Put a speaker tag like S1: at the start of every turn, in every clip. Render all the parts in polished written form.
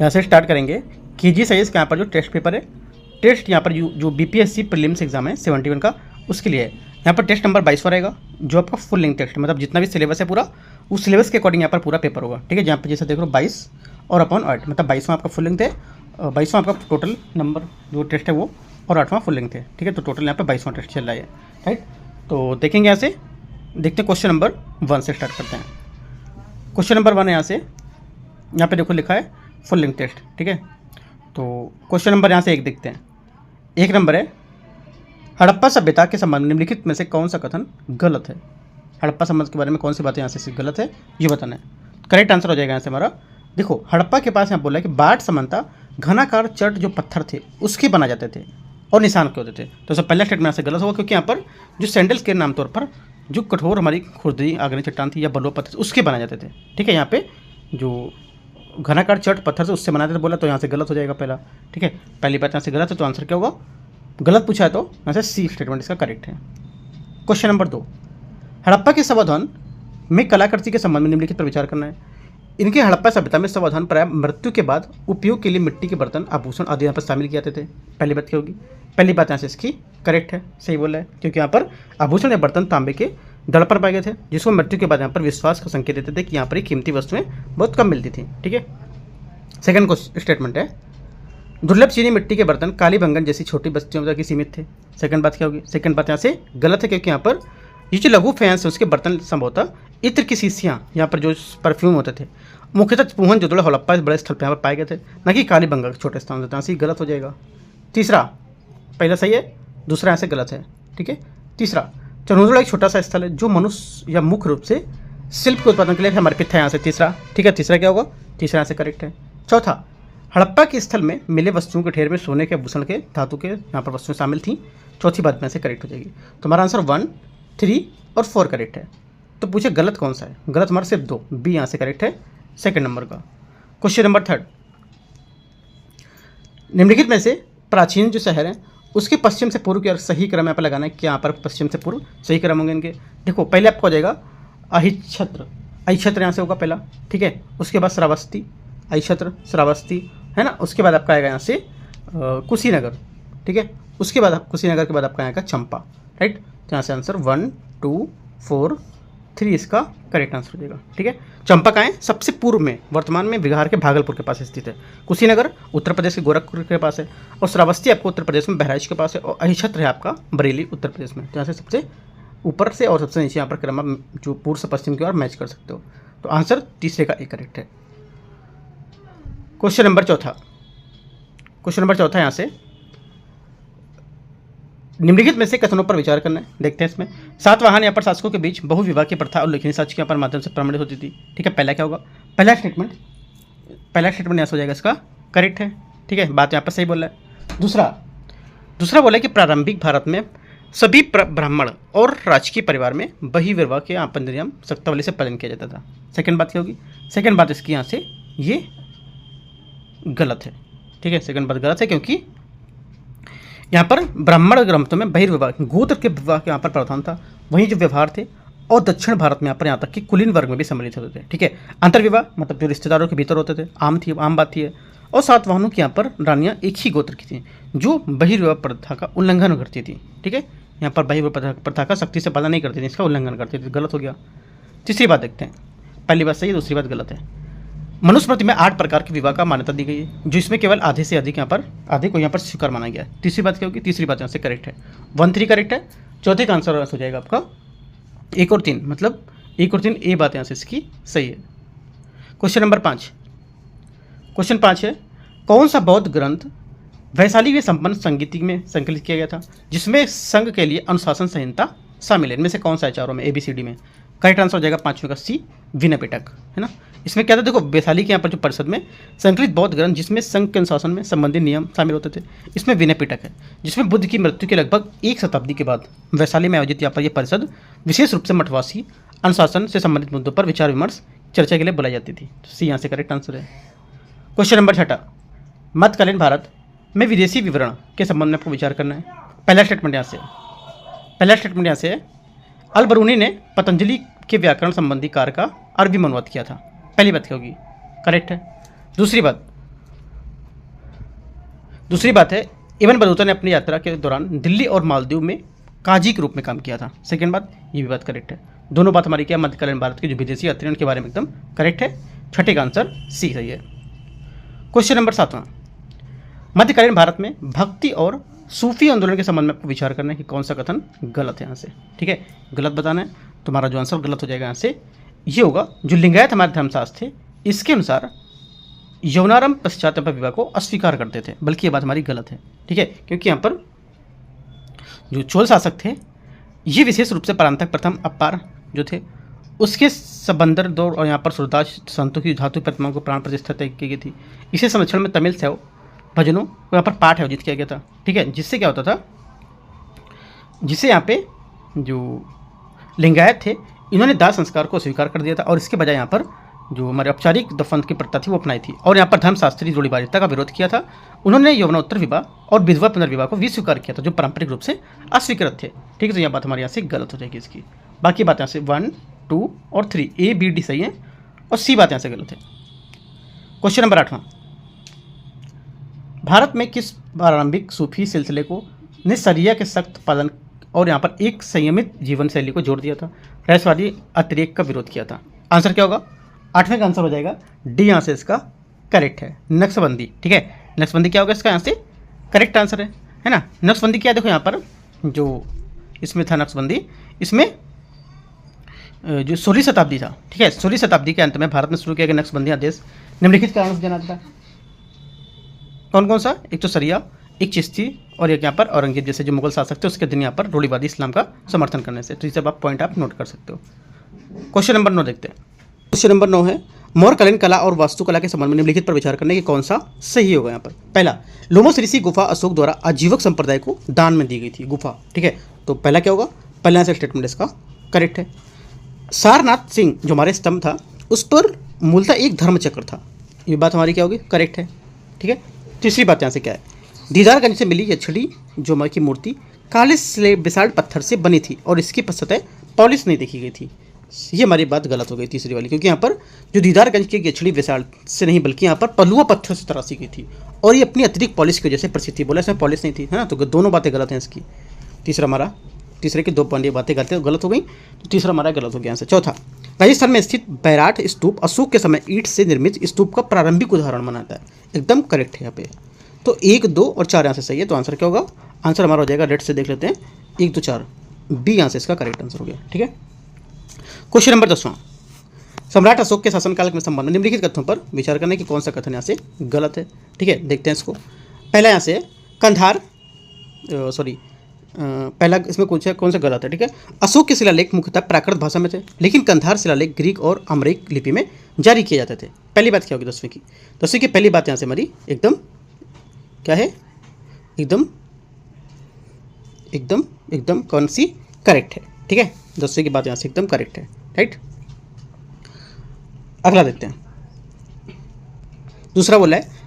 S1: यहाँ से स्टार्ट करेंगे। KG साइज का यहाँ पर जो टेस्ट पेपर है, टेस्ट यहाँ पर जो BPSC प्रीलिम्स एग्जाम है 71 का, उसके लिए है। यहाँ पर टेस्ट नंबर 22 रहेगा, जो आपका फुल लेंथ टेस्ट मतलब जितना भी सिलेबस है पूरा, उस सिलेबस के अकॉर्डिंग यहाँ पर पूरा पेपर होगा। ठीक है, जहाँ पर जैसे देख लो 22 और अपॉन 8 मतलब 22वां आपका फुल लेंथ है, 22वां आपका टोटल नंबर जो टेस्ट है वो, और 8वां फुल लेंथ है। ठीक है, तो टोटल यहाँ पर 22वां टेस्ट चल रहा है। राइट, तो देखेंगे यहाँ से, देखते हैं क्वेश्चन नंबर 1 से स्टार्ट करते हैं। क्वेश्चन नंबर 1 यहाँ से, यहाँ पे देखो लिखा है फुल लेंथ टेस्ट। ठीक है, तो क्वेश्चन नंबर यहाँ से 1 देखते हैं। 1 नंबर है, हड़प्पा सभ्यता के संबंध में निम्नलिखित में से कौन सा कथन गलत है। हड़प्पा समाज के बारे में कौन सी बातें यहाँ से गलत है ये बताना है। करेक्ट आंसर हो जाएगा यहाँ से हमारा। देखो हड़प्पा के पास यहाँ बोला है कि बाट समानता घनाकार चट जो पत्थर थे उसके बनाए जाते थे और निशान के होते थे। तो सब पहला स्टेटमेंट यहाँ से गलत होगा, क्योंकि यहाँ पर जो सैंडल्स के नाम तौर पर जो कठोर हमारी खुरदरी आग्नेय चट्टान थी या बलुआ पत्थर उसके बनाए जाते थे। ठीक है, यहाँ पे जो घनाकार चट पत्थर से उससे बनाते थे बोला, तो यहाँ से गलत हो जाएगा पहला। ठीक है, पहली बात यहाँ से गलत है, तो आंसर क्या होगा, गलत पूछा है तो यहाँ से सी स्टेटमेंट इसका करेक्ट है। क्वेश्चन नंबर 2, हड़प्पा के संवर्धन में कलाकृति के संबंध में निम्नलिखित पर विचार करना है। इनके हड़प्पा सभ्यता में संवर्धन प्राय मृत्यु के बाद उपयोग के लिए मिट्टी के बर्तन, आभूषण आदि यहाँ पर शामिल किए जाते थे। पहली बात क्या होगी, पहली बात यहाँ से इसकी करेक्ट है, सही बोला है, क्योंकि यहाँ पर आभूषण या बर्तन तांबे के दड़ पर पाए गए थे, जिसको मृत्यु के बाद यहाँ पर विश्वास का संकेत देते थे कि यहाँ पर कीमती वस्तुएं बहुत कम मिलती थी। ठीक है, सेकंड को स्टेटमेंट है, दुर्लभ चीनी मिट्टी के बर्तन काली भंगन जैसी छोटी बस्तियों तक ही सीमित थे। सेकंड बात क्या होगी, सेकंड बात यहाँ से गलत है, क्योंकि यहाँ पर ये जो लघु फैंस है उसके बर्तन संभवतः इत्र की शीशियाँ, यहाँ पर जो परफ्यूम होते थे मुख्यतः पूहन जोदड़ा हड़प्पा बड़े स्थल पर यहाँ पर पाए गए थे, न कि काली भंगा छोटे स्थान होते हैं। गलत हो जाएगा। तीसरा, पहला सही है, दूसरा यहाँ से गलत है। ठीक है, तीसरा, चनोदड़ा एक छोटा सा स्थल है जो मनुष्य या मुख्य रूप से शिल्प के उत्पादन के लिए समर्पित है, यहाँ से तीसरा। ठीक है, तीसरा क्या होगा, तीसरा यहाँ से करेक्ट है। चौथा, हड़प्पा के स्थल में मिले वस्तुओं के ढेर में सोने के आभूषण के धातु के यहाँ पर वस्तुएं शामिल थीं। चौथी बात में से करेक्ट हो जाएगी। तो हमारा आंसर 1, 3 और 4 करेक्ट है। तो पूछे गलत कौन सा है, गलत हमारा सिर्फ 2, बी यहाँ से करेक्ट है सेकंड नंबर का। क्वेश्चन नंबर 3, निम्नलिखित में से प्राचीन जो शहर हैं उसके पश्चिम से पूर्व की ओर सही क्रम यहाँ पर लगाना है। क्या यहाँ पर पश्चिम से पूर्व सही क्रम होंगे इनके। देखो पहले आपको हो जाएगा अहिच्छत्र, अहिच्छत्र यहाँ से होगा पहला। ठीक है, उसके बाद श्रावस्ती, अहिच्छत्र श्रावस्ती है ना। उसके बाद आपका आएगा यहाँ से कुशीनगर। ठीक है, उसके बाद कुशीनगर के बाद आपका आएगा चंपा। राइट, तो यहाँ से आंसर 1, 2, 4, 3 इसका करेक्ट आंसर हो जाएगा। ठीक है, चंपा कहाँ है, सबसे पूर्व में, वर्तमान में बिहार के भागलपुर के पास स्थित है। कुशीनगर उत्तर प्रदेश के गोरखपुर के पास है, और श्रावस्ती आपको उत्तर प्रदेश में बहराइच के पास है, और अहिच्छत्र है आपका बरेली उत्तर प्रदेश में। तो यहाँ से सबसे ऊपर से और सबसे नीचे यहाँ पर क्रम आप जो पूर्व से पश्चिम की ओर मैच कर सकते हो। तो आंसर तीसरे का एक करेक्ट है। क्वेश्चन नंबर 4, क्वेश्चन नंबर 4 यहाँ से निम्नलिखित में से कथनों पर विचार करना है। देखते हैं इसमें। सातवाहन यहाँ पर शासकों के बीच बहुविवाह की प्रथा और उल्लेखनीय साक्ष्य के यहाँ पर माध्यम से प्रमाणित होती थी। ठीक है, पहला क्या होगा, पहला स्टेटमेंट यहाँ से हो जाएगा, इसका करेक्ट है। ठीक है, बात यहाँ पर सही बोला है। दूसरा बोला कि प्रारंभिक भारत में सभी ब्राह्मण और राजकीय परिवार में बहिर्विवाह के आपन नियम सत्तावली से पालन किया जाता था। सेकंड बात क्या होगी, सेकंड बात इसकी यहाँ से ये गलत है। ठीक है, सेकंड बात गलत है, क्योंकि यहाँ पर ब्राह्मण ग्रंथों में बहिर्विवाह गोत्र के विवाह के यहाँ पर प्रावधान था। वहीं जो व्यवहार थे और दक्षिण भारत में यहाँ पर तक कि कुलीन वर्ग में भी सम्मिलित होते थे। ठीक है, अंतर्विवाह मतलब जो रिश्तेदारों के भीतर होते थे आम बात थी है। और सातवाहनों की यहाँ पर रानियाँ एक ही गोत्र की थी जो बहिर्विवाह प्रथा का उल्लंघन करती थी। ठीक है, यहाँ पर बहिर्विवाह प्रथा का सख्ती से पालन नहीं करती थी, इसका उल्लंघन करती थी। गलत हो गया। तीसरी बात देखते हैं, पहली बात सही है, दूसरी बात गलत है। मनुस्मृति में 8 प्रकार के विवाह का मान्यता दी गई है, जो इसमें केवल आधे से अधिक आधे को यहाँ पर स्वीकार माना गया है। तीसरी बात क्या होगी, तीसरी बात यहाँ से करेक्ट है, 1, 3 करेक्ट है। चौथे का आंसर हो जाएगा आपका 1 और 3, मतलब 1 और 3 ए बात यहाँ से इसकी सही है। क्वेश्चन नंबर 5, क्वेश्चन 5 है, कौन सा बौद्ध ग्रंथ वैशाली में संपन्न संगीति में संकलित किया गया था जिसमें संघ के लिए अनुशासन संहिता शामिल है। इनमें से कौन सा है चारों में, ABCD में। करेक्ट आंसर हो जाएगा 5वें का सी, विनय पिटक है ना। इसमें क्या था, देखो वैशाली के यहाँ पर जो परिषद में संकलित बौद्ध ग्रंथ जिसमें संघ के अनुशासन में संबंधित नियम शामिल होते थे, इसमें विनय पिटक है, जिसमें बुद्ध की मृत्यु के लगभग 1 शताब्दी के बाद वैशाली में आयोजित यहाँ पर यह परिषद विशेष रूप से मठवासी अनुशासन से संबंधित मुद्दों पर विचार विमर्श चर्चा के लिए बुलाई जाती थी। तो सी यहाँ से करेक्ट आंसर है। क्वेश्चन नंबर 6, मध्यकालीन भारत में विदेशी विवरण के संबंध में आपको विचार करना है। पहला स्टेटमेंट यहाँ से अल बरूनी ने पतंजलि के व्याकरण संबंधी कार्य का अरबी में अनुवाद किया था। पहली बात क्या होगी, करेक्ट है। दूसरी बात, दूसरी बात है, इब्न बतूता ने अपनी यात्रा के दौरान दिल्ली और मालदीव में काजी के रूप में काम किया था। सेकेंड बात, ये भी बात करेक्ट है। दोनों बात हमारी क्या, मध्यकालीन भारत के जो विदेशी यात्री उनके बारे में एकदम करेक्ट है। छठे का आंसर सी सही है। क्वेश्चन नंबर 7वां, मध्यकालीन भारत में भक्ति और सूफी आंदोलन के संबंध में आपको विचार करना है कि कौन सा कथन गलत है यहाँ से। ठीक है, गलत बताना है, तुम्हारा जो आंसर गलत हो जाएगा यहाँ से ये होगा, जो लिंगायत हमारे धर्मशास्त्र थे इसके अनुसार यौनारंभ पश्चात विवाह को अस्वीकार करते थे, बल्कि ये बात हमारी गलत है। ठीक है, क्योंकि यहाँ पर जो चोल शासक थे ये विशेष रूप से परांतक प्रथम अपार जो थे उसके सबंदर दौर और यहाँ पर सूरदास संतों की धातु प्रतिमाओं को प्राण प्रतिष्ठा तय की गई थी। इसे संरक्षण में तमिल शैव भजनों को यहाँ पर पाठ आयोजित किया गया था। ठीक है, जिससे क्या होता था, जिससे यहाँ पे जो लिंगायत थे इन्होंने दाह संस्कार को स्वीकार कर दिया था और इसके बजाय यहाँ पर जो हमारे औपचारिक दफन की प्रथा थी वो अपनाई थी और यहाँ पर धर्मशास्त्री जोड़ीवादिता का विरोध किया था। उन्होंने यौवनोत्तर विवाह और विधवा पुनर्विवाह को भी स्वीकार किया था जो पारंपरिक रूप से अस्वीकृत थे। ठीक है, तो यह बात हमारे यहाँ से गलत हो जाएगी इसकी। बाकी बात यहाँ से 1, 2 और 3 A, B, D सही है और सी बात यहाँ से गलत है। क्वेश्चन नंबर 8वां, भारत में किस प्रारंभिक सूफी सिलसिले को ने शरिया के सख्त पालन और यहाँ पर एक संयमित जीवन शैली को जोड़ दिया था, रहस्यवादी अतिरेक का विरोध किया था? आंसर क्या होगा? 8वें का आंसर हो जाएगा डी, यहाँ से इसका करेक्ट है, नक्शबंदी। ठीक है, नक्शबंदी क्या होगा इसका यहाँ से करेक्ट आंसर है ना। नक्शबंदी क्या, देखो यहाँ पर जो इसमें था नक्शबंदी, इसमें जो 16वीं शताब्दी था। ठीक है, 16वीं शताब्दी के अंत में भारत में शुरू किया गया नक्शबंदी आदेश निम्नलिखित कारणों से जाना था। कौन कौन सा? एक तो शरिया, एक चिश्ती और एक यहाँ पर औरंगजेब जैसे जो मुगल शासक थे उसके दिन यहाँ पर रूढ़िवादी इस्लाम का समर्थन करने से। तो ये सब आप पॉइंट आप नोट कर सकते हो। क्वेश्चन नंबर 9 देखते हैं। क्वेश्चन नंबर 9 है, मौर्यकालीन कला और वास्तुकला के संबंध में निम्नलिखित पर विचार करने की कौन सा सही होगा यहाँ पर? पहला, लोमस ऋषि गुफा अशोक द्वारा आजीवक संप्रदाय को दान में दी गई थी गुफा। ठीक है, तो पहला क्या होगा? पहला से स्टेटमेंट इसका करेक्ट है। सारनाथ सिंह जो हमारे स्तंभ था उस पर मूलतः एक धर्मचक्र था, ये बात हमारी क्या होगी? करेक्ट है। ठीक है, तीसरी बात यहाँ से क्या है? दीदारगंज से मिली यह छड़ी जो हमारी की मूर्ति काले बेसाल्ट पत्थर से बनी थी और इसकी सतह पॉलिश नहीं देखी गई थी। ये हमारी बात गलत हो गई तीसरी वाली, क्योंकि यहाँ पर जो दीदारगंज की गछड़ी बेसाल्ट से नहीं बल्कि यहाँ पर पलुआ पत्थर से तराशी गई थी और ये अपनी अतिरिक्त पॉलिश की वजह से प्रसिद्ध थी। बोला इसमें पॉलिश नहीं थी, है ना, तो दोनों बातें गलत हैं इसकी। तीसरा हमारा, तीसरे की 2 पॉइंट बातें गलत हो गई, तो तीसरा हमारा गलत हो गया यहाँ से। चौथा, राजस्थान में स्थित बैराट स्तूप अशोक के समय ईंट से निर्मित स्तूप का प्रारंभिक उदाहरण माना है। एकदम करेक्ट है यहाँ पे। तो 1, 2 और 4 यहाँ से सही है, तो आंसर क्या होगा? आंसर हमारा हो जाएगा, रेड से देख लेते हैं, 1, 2, 4 बी यहाँ से इसका करेक्ट आंसर हो गया। ठीक है, क्वेश्चन नंबर 10वां, सम्राट अशोक के शासनकाल के संबंध में निम्नलिखित कथनों पर विचार करने की कौन सा कथन यहाँ से गलत है? ठीक है, देखते हैं इसको। पहला यहाँ से कंधार, पहला इसमें कौन सा गलत है? ठीक है, अशोक के शिलालेख मुख्यतः प्राकृत भाषा में थे लेकिन कंधार शिलालेख ग्रीक और अमरिक लिपि में जारी किए जाते थे। पहली बात क्या होगी 10वीं की पहली बात यहाँ से हमारी एकदम क्या है? एकदम कौन सी करेक्ट है? ठीक है, 10वीं की बात यहाँ से एकदम करेक्ट है, राइट। अगला देखते हैं। दूसरा बोला है,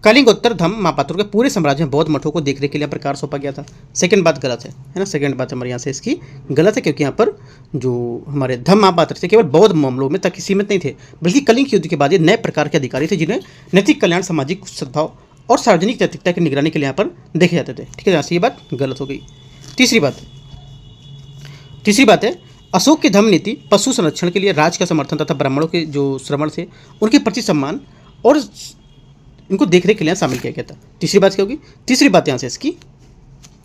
S1: कलिंगोत्तर धम्म महापात्रों के पूरे साम्राज्य में बौद्ध मठों को देखने के लिए प्रकार सौंपा गया था। सेकंड बात गलत है ना, सेकंड बात हमारे यहाँ से इसकी गलत है, क्योंकि यहाँ पर जो हमारे धम्म महापात्र थे केवल बौद्ध मामलों में तक सीमित नहीं थे, बल्कि कलिंग युद्ध के बाद ये नए प्रकार के अधिकारी थे जिन्हें नैतिक कल्याण, सामाजिक सद्भाव और सार्वजनिक नैतिकता की निगरानी के लिए यहाँ पर देखे जाते थे। ठीक है, यहाँ से ये बात गलत हो गई। तीसरी बात है, अशोक की धम्म नीति पशु संरक्षण के लिए राज का समर्थन तथा ब्राह्मणों के जो श्रमण थे उनके प्रति सम्मान और इनको देखने के लिए शामिल किया गया था। तीसरी बात क्या होगी? तीसरी बात यहाँ से इसकी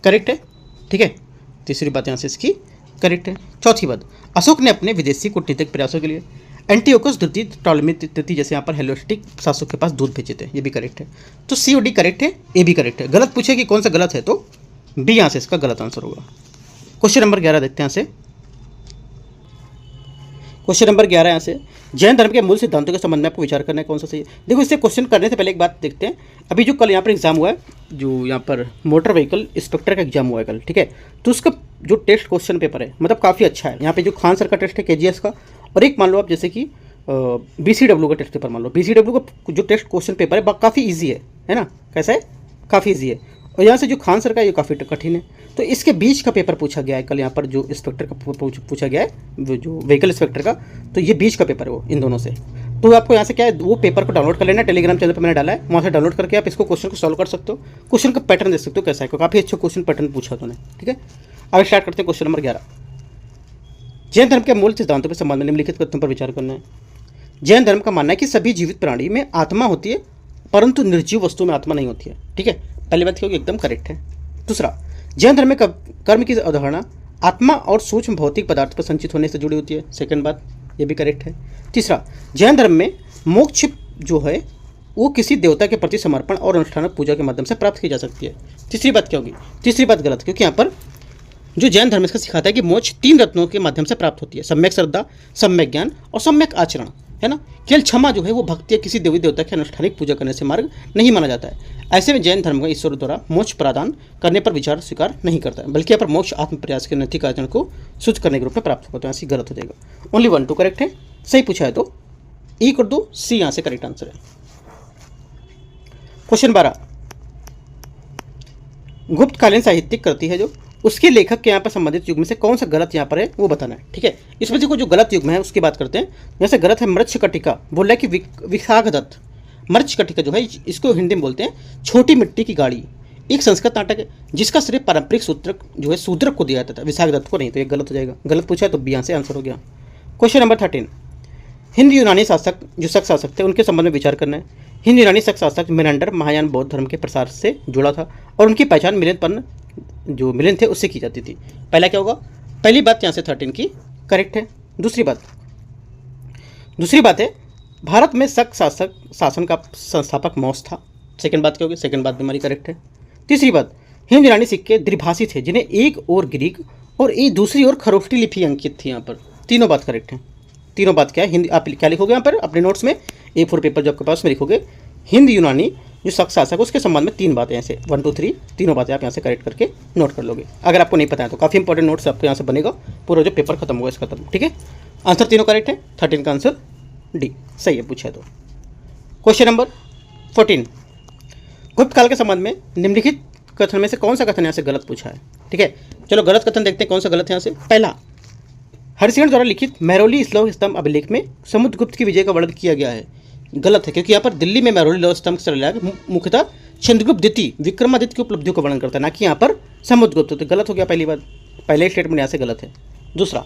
S1: करेक्ट है। ठीक है, तीसरी बात यहाँ से इसकी करेक्ट है। चौथी बात, अशोक ने अपने विदेशी कूटनीतिक प्रयासों के लिए एंटीओकस द्वितीय, टॉलेमी तृतीय जैसे यहाँ पर हेलोस्टिक शासक के पास दूध भेजे थे, ये भी करेक्ट है। तो सी और डी करेक्ट है, ए भी करेक्ट है। गलत पूछे कि कौन सा गलत है, तो डी यहाँ से इसका गलत आंसर होगा। क्वेश्चन नंबर 11 देखते हैं यहाँ से। क्वेश्चन नंबर 11 यहाँ से, जैन धर्म के मूल सिद्धांतों के संबंध में आपको विचार करना है कौन सा सही है? देखो, इससे क्वेश्चन करने से पहले एक बात देखते हैं। अभी जो कल यहाँ पर एग्जाम हुआ है, जो यहाँ पर मोटर व्हीकल इंस्पेक्टर का एग्जाम हुआ है कल, ठीक है, तो उसका जो टेस्ट क्वेश्चन पेपर है मतलब काफ़ी अच्छा है। यहाँ पे जो खान सर का टेस्ट है KGS का, और एक मान लो आप जैसे कि BCW का टेस्ट पेपर मान लो। BCW का जो टेस्ट क्वेश्चन पेपर है काफ़ी ईजी है ना, कैसा है? काफ़ी ईजी है। और यहाँ से जो खान सर का ये काफ़ी कठिन है। तो इसके बीच का पेपर पूछा गया है कल यहाँ पर, जो इंस्पेक्टर का पूछा गया है, जो व्हीकल इंस्पेक्टर का, तो ये बीच का पेपर है वो इन दोनों से। तो आपको यहाँ से क्या है, वो पेपर को डाउनलोड कर लेना, टेलीग्राम चैनल पर मैंने डाला है, वहाँ से डाउनलोड करके आप इसको क्वेश्चन को सॉल्व कर सकते हो। क्वेश्चन का पैटर्न देख सकते हो कैसा है, काफ़ी अच्छा क्वेश्चन पैटर्न पूछा उन्होंने। ठीक है, अब स्टार्ट करते हैं क्वेश्चन नंबर 11। जैन धर्म के मूल सिद्धांतों के संबंध में निम्नलिखित कथनों पर विचार करना है। जैन धर्म का मानना है कि सभी जीवित प्राणी में आत्मा होती है, परंतु निर्जीव वस्तु में आत्मा नहीं होती है। ठीक है, पहली बात क्योंकि एकदम करेक्ट है। दूसरा, जैन धर्म में कर्म की अवधारणा आत्मा और सूक्ष्म भौतिक पदार्थ पर संचित होने से जुड़ी होती है। सेकंड बात, ये भी करेक्ट है। तीसरा, जैन धर्म में मोक्ष जो है वो किसी देवता के प्रति समर्पण और अनुष्ठान पूजा के माध्यम से प्राप्त की जा सकती है। तीसरी बात क्या होगी? तीसरी बात गलत, क्योंकि यहाँ पर जो जैन धर्म इसका सिखाता है कि मोक्ष 3 रत्नों के माध्यम से प्राप्त होती है, सम्यक श्रद्धा, सम्यक ज्ञान और सम्यक आचरण, है ना। केवल क्षमा जो है वो भक्ति या किसी देवी देवता की अनुष्ठानिक पूजा करने से मार्ग नहीं माना जाता है। ऐसे में जैन धर्म का ईश्वर द्वारा मोक्ष प्रदान करने पर विचार स्वीकार नहीं करता है, बल्कि यहाँ पर मोक्ष आत्म प्रयास के नैतिक आचरण को शुद्ध करने के रूप में प्राप्त होता है। ऐसी गलत हो जाएगा। ओनली 1 2 करेक्ट है। सही पूछा है तो ई कर दो, सी यहाँ से करेक्ट आंसर है। क्वेश्चन 12, गुप्तकालीन साहित्यिक कृति है जो, उसके लेखक के यहाँ पर संबंधित युग में से कौन सा गलत यहाँ पर है वो बताना है। ठीक है, इसमें देखो जो गलत युग में है उसकी बात करते हैं। जैसे गलत है मृच्छकटिका, बोल रहा है कि विशाखदत्त। मृच्छकटिका जो है इसको हिंदी में बोलते हैं छोटी मिट्टी की गाड़ी, एक संस्कृत नाटक है जिसका श्रेय पारंपरिक सूत्रक जो है शूद्रक को दिया जाता था, विशाखदत्त को नहीं। तो ये गलत हो जाएगा। गलत पूछा है तो बी यहाँ से आंसर हो गया। क्वेश्चन नंबर 13, हिंद यूनानी शासक जो शक शासक थे उनके संबंध में विचार करना है। हिंद यूनानी शक शासक मेनांडर महायान बौद्ध धर्म के प्रसार से जुड़ा था और उनकी पहचान मिलिन थे उससे की जाती थी। पहला क्या होगा? पहली बात यहाँ से 13 की करेक्ट है। दूसरी बात है भारत में शक शासक शासन का संस्थापक मौस था। सेकंड बात क्या होगी? सेकंड बात भी हमारी करेक्ट है। तीसरी बात, हिंद यूनानी सिक्के द्विभाषी थे जिन्हें एक और ग्रीक और एक दूसरी ओर खरोष्टी लिपि अंकित थी। यहाँ पर तीनों बात करेक्ट है। तीनों बात क्या है? हिंदी आप क्या लिखोगे यहाँ पर अपने नोट्स में, A4 पेपर जो आपके पास में लिखोगे, हिंद यूनानी जो शक शासक उसके संबंध में 3 बातें ऐसे 1 2 3 तीनों बातें आप यहाँ से करेक्ट करके नोट कर लोगे। अगर आपको नहीं पता है तो काफ़ी इंपॉर्टेंट नोट्स आपको यहाँ से बनेगा, पूरा जो पेपर खत्म होगा इसका खत्म। ठीक है, आंसर तीनों करेक्ट है। 13 का आंसर डी सही है पूछा है तो। क्वेश्चन नंबर 14, गुप्त काल के संबंध में निम्नलिखित कथन में से कौन सा कथन यहाँ से गलत पूछा है? ठीक है, चलो गलत कथन देखते हैं कौन सा गलत है यहाँ से। पहला, हरिशंकर द्वारा लिखित महरौली श्लोक स्तंभ अभिलेख में समुद्रगुप्त की विजय का वर्णन किया गया है। गलत है, क्योंकि यहाँ पर दिल्ली में महरौली लौह स्तंभ मुख्यतः चंद्रगुप्त द्वितीय विक्रमादित्य की उपलब्धियों का वर्णन करता है, ना कि यहाँ पर समुद्रगुप्त। तो गलत हो गया पहली बात, पहले स्टेटमेंट यहाँ से गलत है। दूसरा,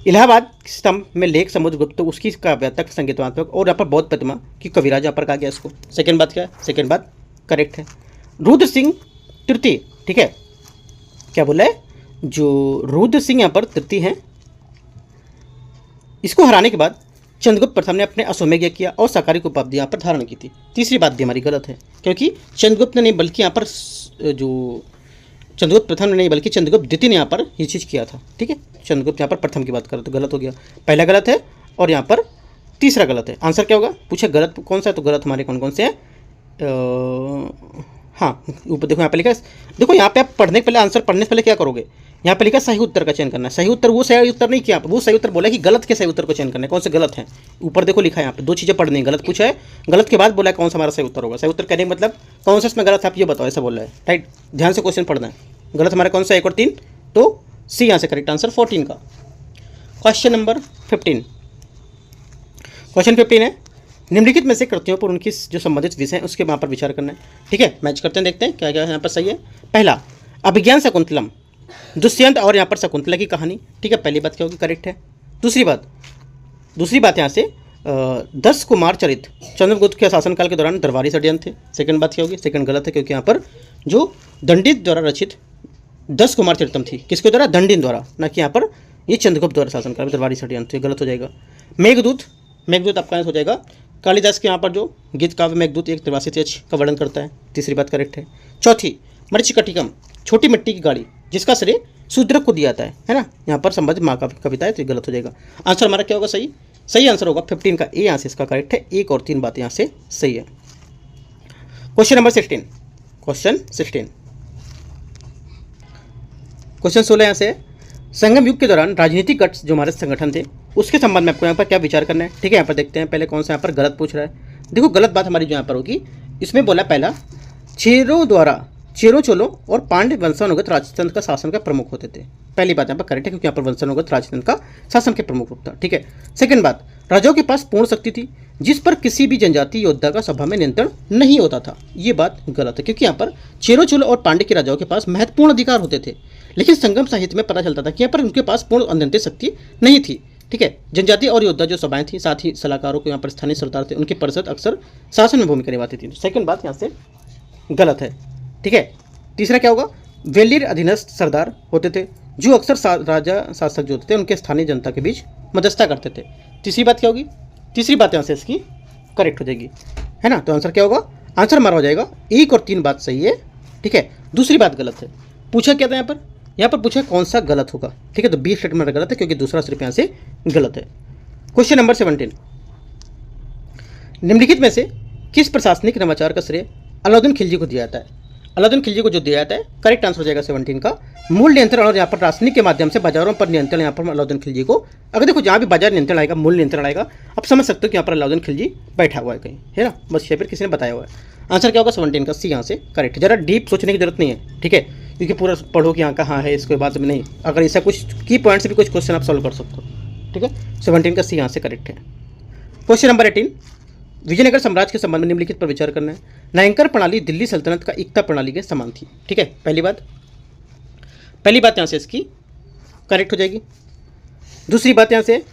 S1: इलाहाबाद स्तंभ में लेख समुद्रगुप्त उसकी काव्यात्मक संगीतात्मक और यहाँ पर बौद्ध प्रतिमा की कविराज यहाँ पर कहा गया इसको। सेकेंड बात क्या है? सेकेंड बात करेक्ट है। रुद्र सिंह तृतीय, ठीक है, क्या बोला है? जो रुद्र सिंह यहाँ पर तृतीय हैं, इसको हराने के बाद चंद्रगुप्त प्रथम ने अपने अश्वमेध किया और साकारिक उपाधि यहाँ पर धारण की थी। तीसरी बात भी हमारी गलत है, क्योंकि चंद्रगुप्त ने नहीं बल्कि यहाँ पर जो चंद्रगुप्त प्रथम ने नहीं बल्कि चंद्रगुप्त द्वितीय ने यहाँ पर ये चीज़ किया था। ठीक है, चंद्रगुप्त यहाँ पर प्रथम की बात करें तो गलत हो गया। पहला गलत है और यहाँ पर तीसरा गलत है। आंसर क्या होगा? पूछे गलत कौन सा है तो गलत हमारे कौन कौन से हैं? हाँ, ऊपर देखो यहाँ पे लिखा है। देखो यहाँ पे आप पढ़ने के पहले आंसर पढ़ने से पहले क्या करोगे? यहाँ पे लिखा सही उत्तर का चयन करना है। सही उत्तर वो सही उत्तर नहीं किया, वो सही उत्तर बोला कि गलत के सही उत्तर को चयन करना है। कौन से गलत है ऊपर देखो लिखा है। यहाँ पे 2 चीज़ें पढ़नी है। गलत पूछा है, गलत के बाद बोला है कौन सा हमारा सही उत्तर होगा। सही उत्तर कहने का मतलब कौन सा इसमें गलत है आप ये बताओ, ऐसा बोल रहा है। राइट, ध्यान से क्वेश्चन पढ़ना है। गलत हमारा कौन सा 1 और 3, तो सी यहाँ से करेक्ट आंसर 14 का। क्वेश्चन नंबर 15, क्वेश्चन 15 है निम्नलिखित में से कृतियों पर उनकी जो संबंधित विषय है उसके वहाँ पर विचार करना है। ठीक है, मैच करते हैं, देखते हैं क्या क्या यहाँ पर सही है। पहला, अभिज्ञान शकुंतलम, दुष्यंत और यहाँ पर शकुंतला की कहानी। ठीक है, पहली बात क्या होगी? करेक्ट है। दूसरी बात यहाँ से 10 कुमार चरित चंद्रगुप्त के शासनकाल के दौरान दरबारी षड्यंत्र थे। सेकंड बात क्या होगी? सेकंड गलत है, क्योंकि यहाँ पर जो दंडित द्वारा रचित 10 कुमार चरितम थी, किसके द्वारा? दंडित द्वारा, ना कि यहाँ पर ये चंद्रगुप्त द्वारा शासनकाल में दरबारी षड्यंत्र थे। गलत हो जाएगा। मेघदूत आपका आंसर हो जाएगा। कालिदास के यहाँ पर जो गीत काव्य मेघदूत एक त्रिभाषी तेज का वर्णन करता है। तीसरी बात करेक्ट है। चौथी, मृच्छकटिकम, छोटी मिट्टी की गाड़ी, जिसका श्रेय शूद्रक को दिया जाता है ना। यहाँ पर संबंधित माँ का कविता है, तो गलत हो जाएगा। आंसर हमारा क्या होगा? सही आंसर होगा 15 का ए यहाँ से इसका करेक्ट है। 1 और 3 बात यहाँ से सही है। क्वेश्चन नंबर 16, क्वेश्चन 16 यहाँ से संगम युग के दौरान राजनीतिक गठ जो हमारे संगठन थे उसके संबंध में आपको यहाँ पर क्या विचार करना है। ठीक है, यहाँ पर देखते हैं पहले कौन सा यहाँ पर गलत पूछ रहा है। देखो गलत बात हमारी जो यहाँ पर होगी, इसमें बोला पहला, चेरों द्वारा चेरो चोलों और पांड्य वंशानुगत राजतंत्र का शासन का प्रमुख होते थे। पहली बात यहाँ पर करेक्ट है क्योंकि यहाँ पर वंशानुगत राजतंत्र का शासन के प्रमुख रूप था। ठीक है। सेकंड बात, राजाओं के पास पूर्ण शक्ति थी जिस पर किसी भी जनजातीय योद्धा का सभा में नियंत्रण नहीं होता था। ये बात गलत है क्योंकि यहाँ पर चेरो चोलो और पांड्य के राजाओं के पास महत्वपूर्ण अधिकार होते थे, लेकिन संगम साहित्य में पता चलता था कि यहाँ पर उनके पास पूर्ण अनियंत्रित शक्ति नहीं थी। ठीक है। जनजातीय और योद्धा जो सभाएं थी, साथ ही सलाहकारों को यहाँ पर स्थानीय सरदार थे, उनकी परिषद अक्सर शासन में भूमिका निभाती थी। सेकंड बात यहाँ से गलत है। ठीक है। तीसरा क्या होगा, वेलियर अधीनस्थ सरदार होते थे जो अक्सर राजा शासक जो होते थे उनके स्थानीय जनता के बीच मध्यस्थता करते थे। तीसरी बात क्या होगी, तीसरी बात यहाँ से इसकी करेक्ट हो जाएगी, है ना। तो आंसर क्या होगा, आंसर हमारा हो जाएगा 1 और 3 बात सही है। ठीक है। दूसरी बात गलत है। पूछा क्या था यहाँ पर पूछा कौन सा गलत होगा। ठीक है। तो बी स्टेटमेंट गलत है क्योंकि दूसरा सिर्फ यहाँ से गलत है। क्वेश्चन नंबर 17, निम्नलिखित में से किस प्रशासनिक नवाचार का श्रेय अलाउद्दीन खिलजी को दिया जाता है। अलाउद्दीन खिलजी को जो दिया जाता है, करेक्ट आंसर हो जाएगा 17 का मूल नियंत्रण और यहाँ पर राजनीति के माध्यम से बाजारों पर नियंत्रण। यहाँ पर अलाउद्दीन खिलजी को, अगर देखो जहाँ भी बाजार नियंत्रण आएगा, मूल नियंत्रण आएगा, आप समझ सकते हो कि यहाँ पर अलाउद्दीन खिलजी बैठा हुआ है कहीं, है ना। बस या फिर किसी ने बताया हुआ है। आंसर क्या होगा 17 का सी यहाँ से करेक्ट। जरा डीप सोचने की जरूरत नहीं है। ठीक है। क्योंकि पूरा पढ़ो कि यहाँ कहाँ है, इसके बाद में नहीं, अगर ऐसा कुछ की पॉइंट से भी कुछ क्वेश्चन आप सॉल्व कर सकते हो। ठीक है। 17 का सी यहाँ से करेक्ट है। क्वेश्चन नंबर 18, विजयनगर साम्राज्य के संबंध में निम्नलिखित पर विचार करना है। नायंकर प्रणाली दिल्ली सल्तनत का एकता प्रणाली के समान थी। ठीक है। पहली बात यहाँ से इसकी करेक्ट हो जाएगी। दूसरी बात यहाँ से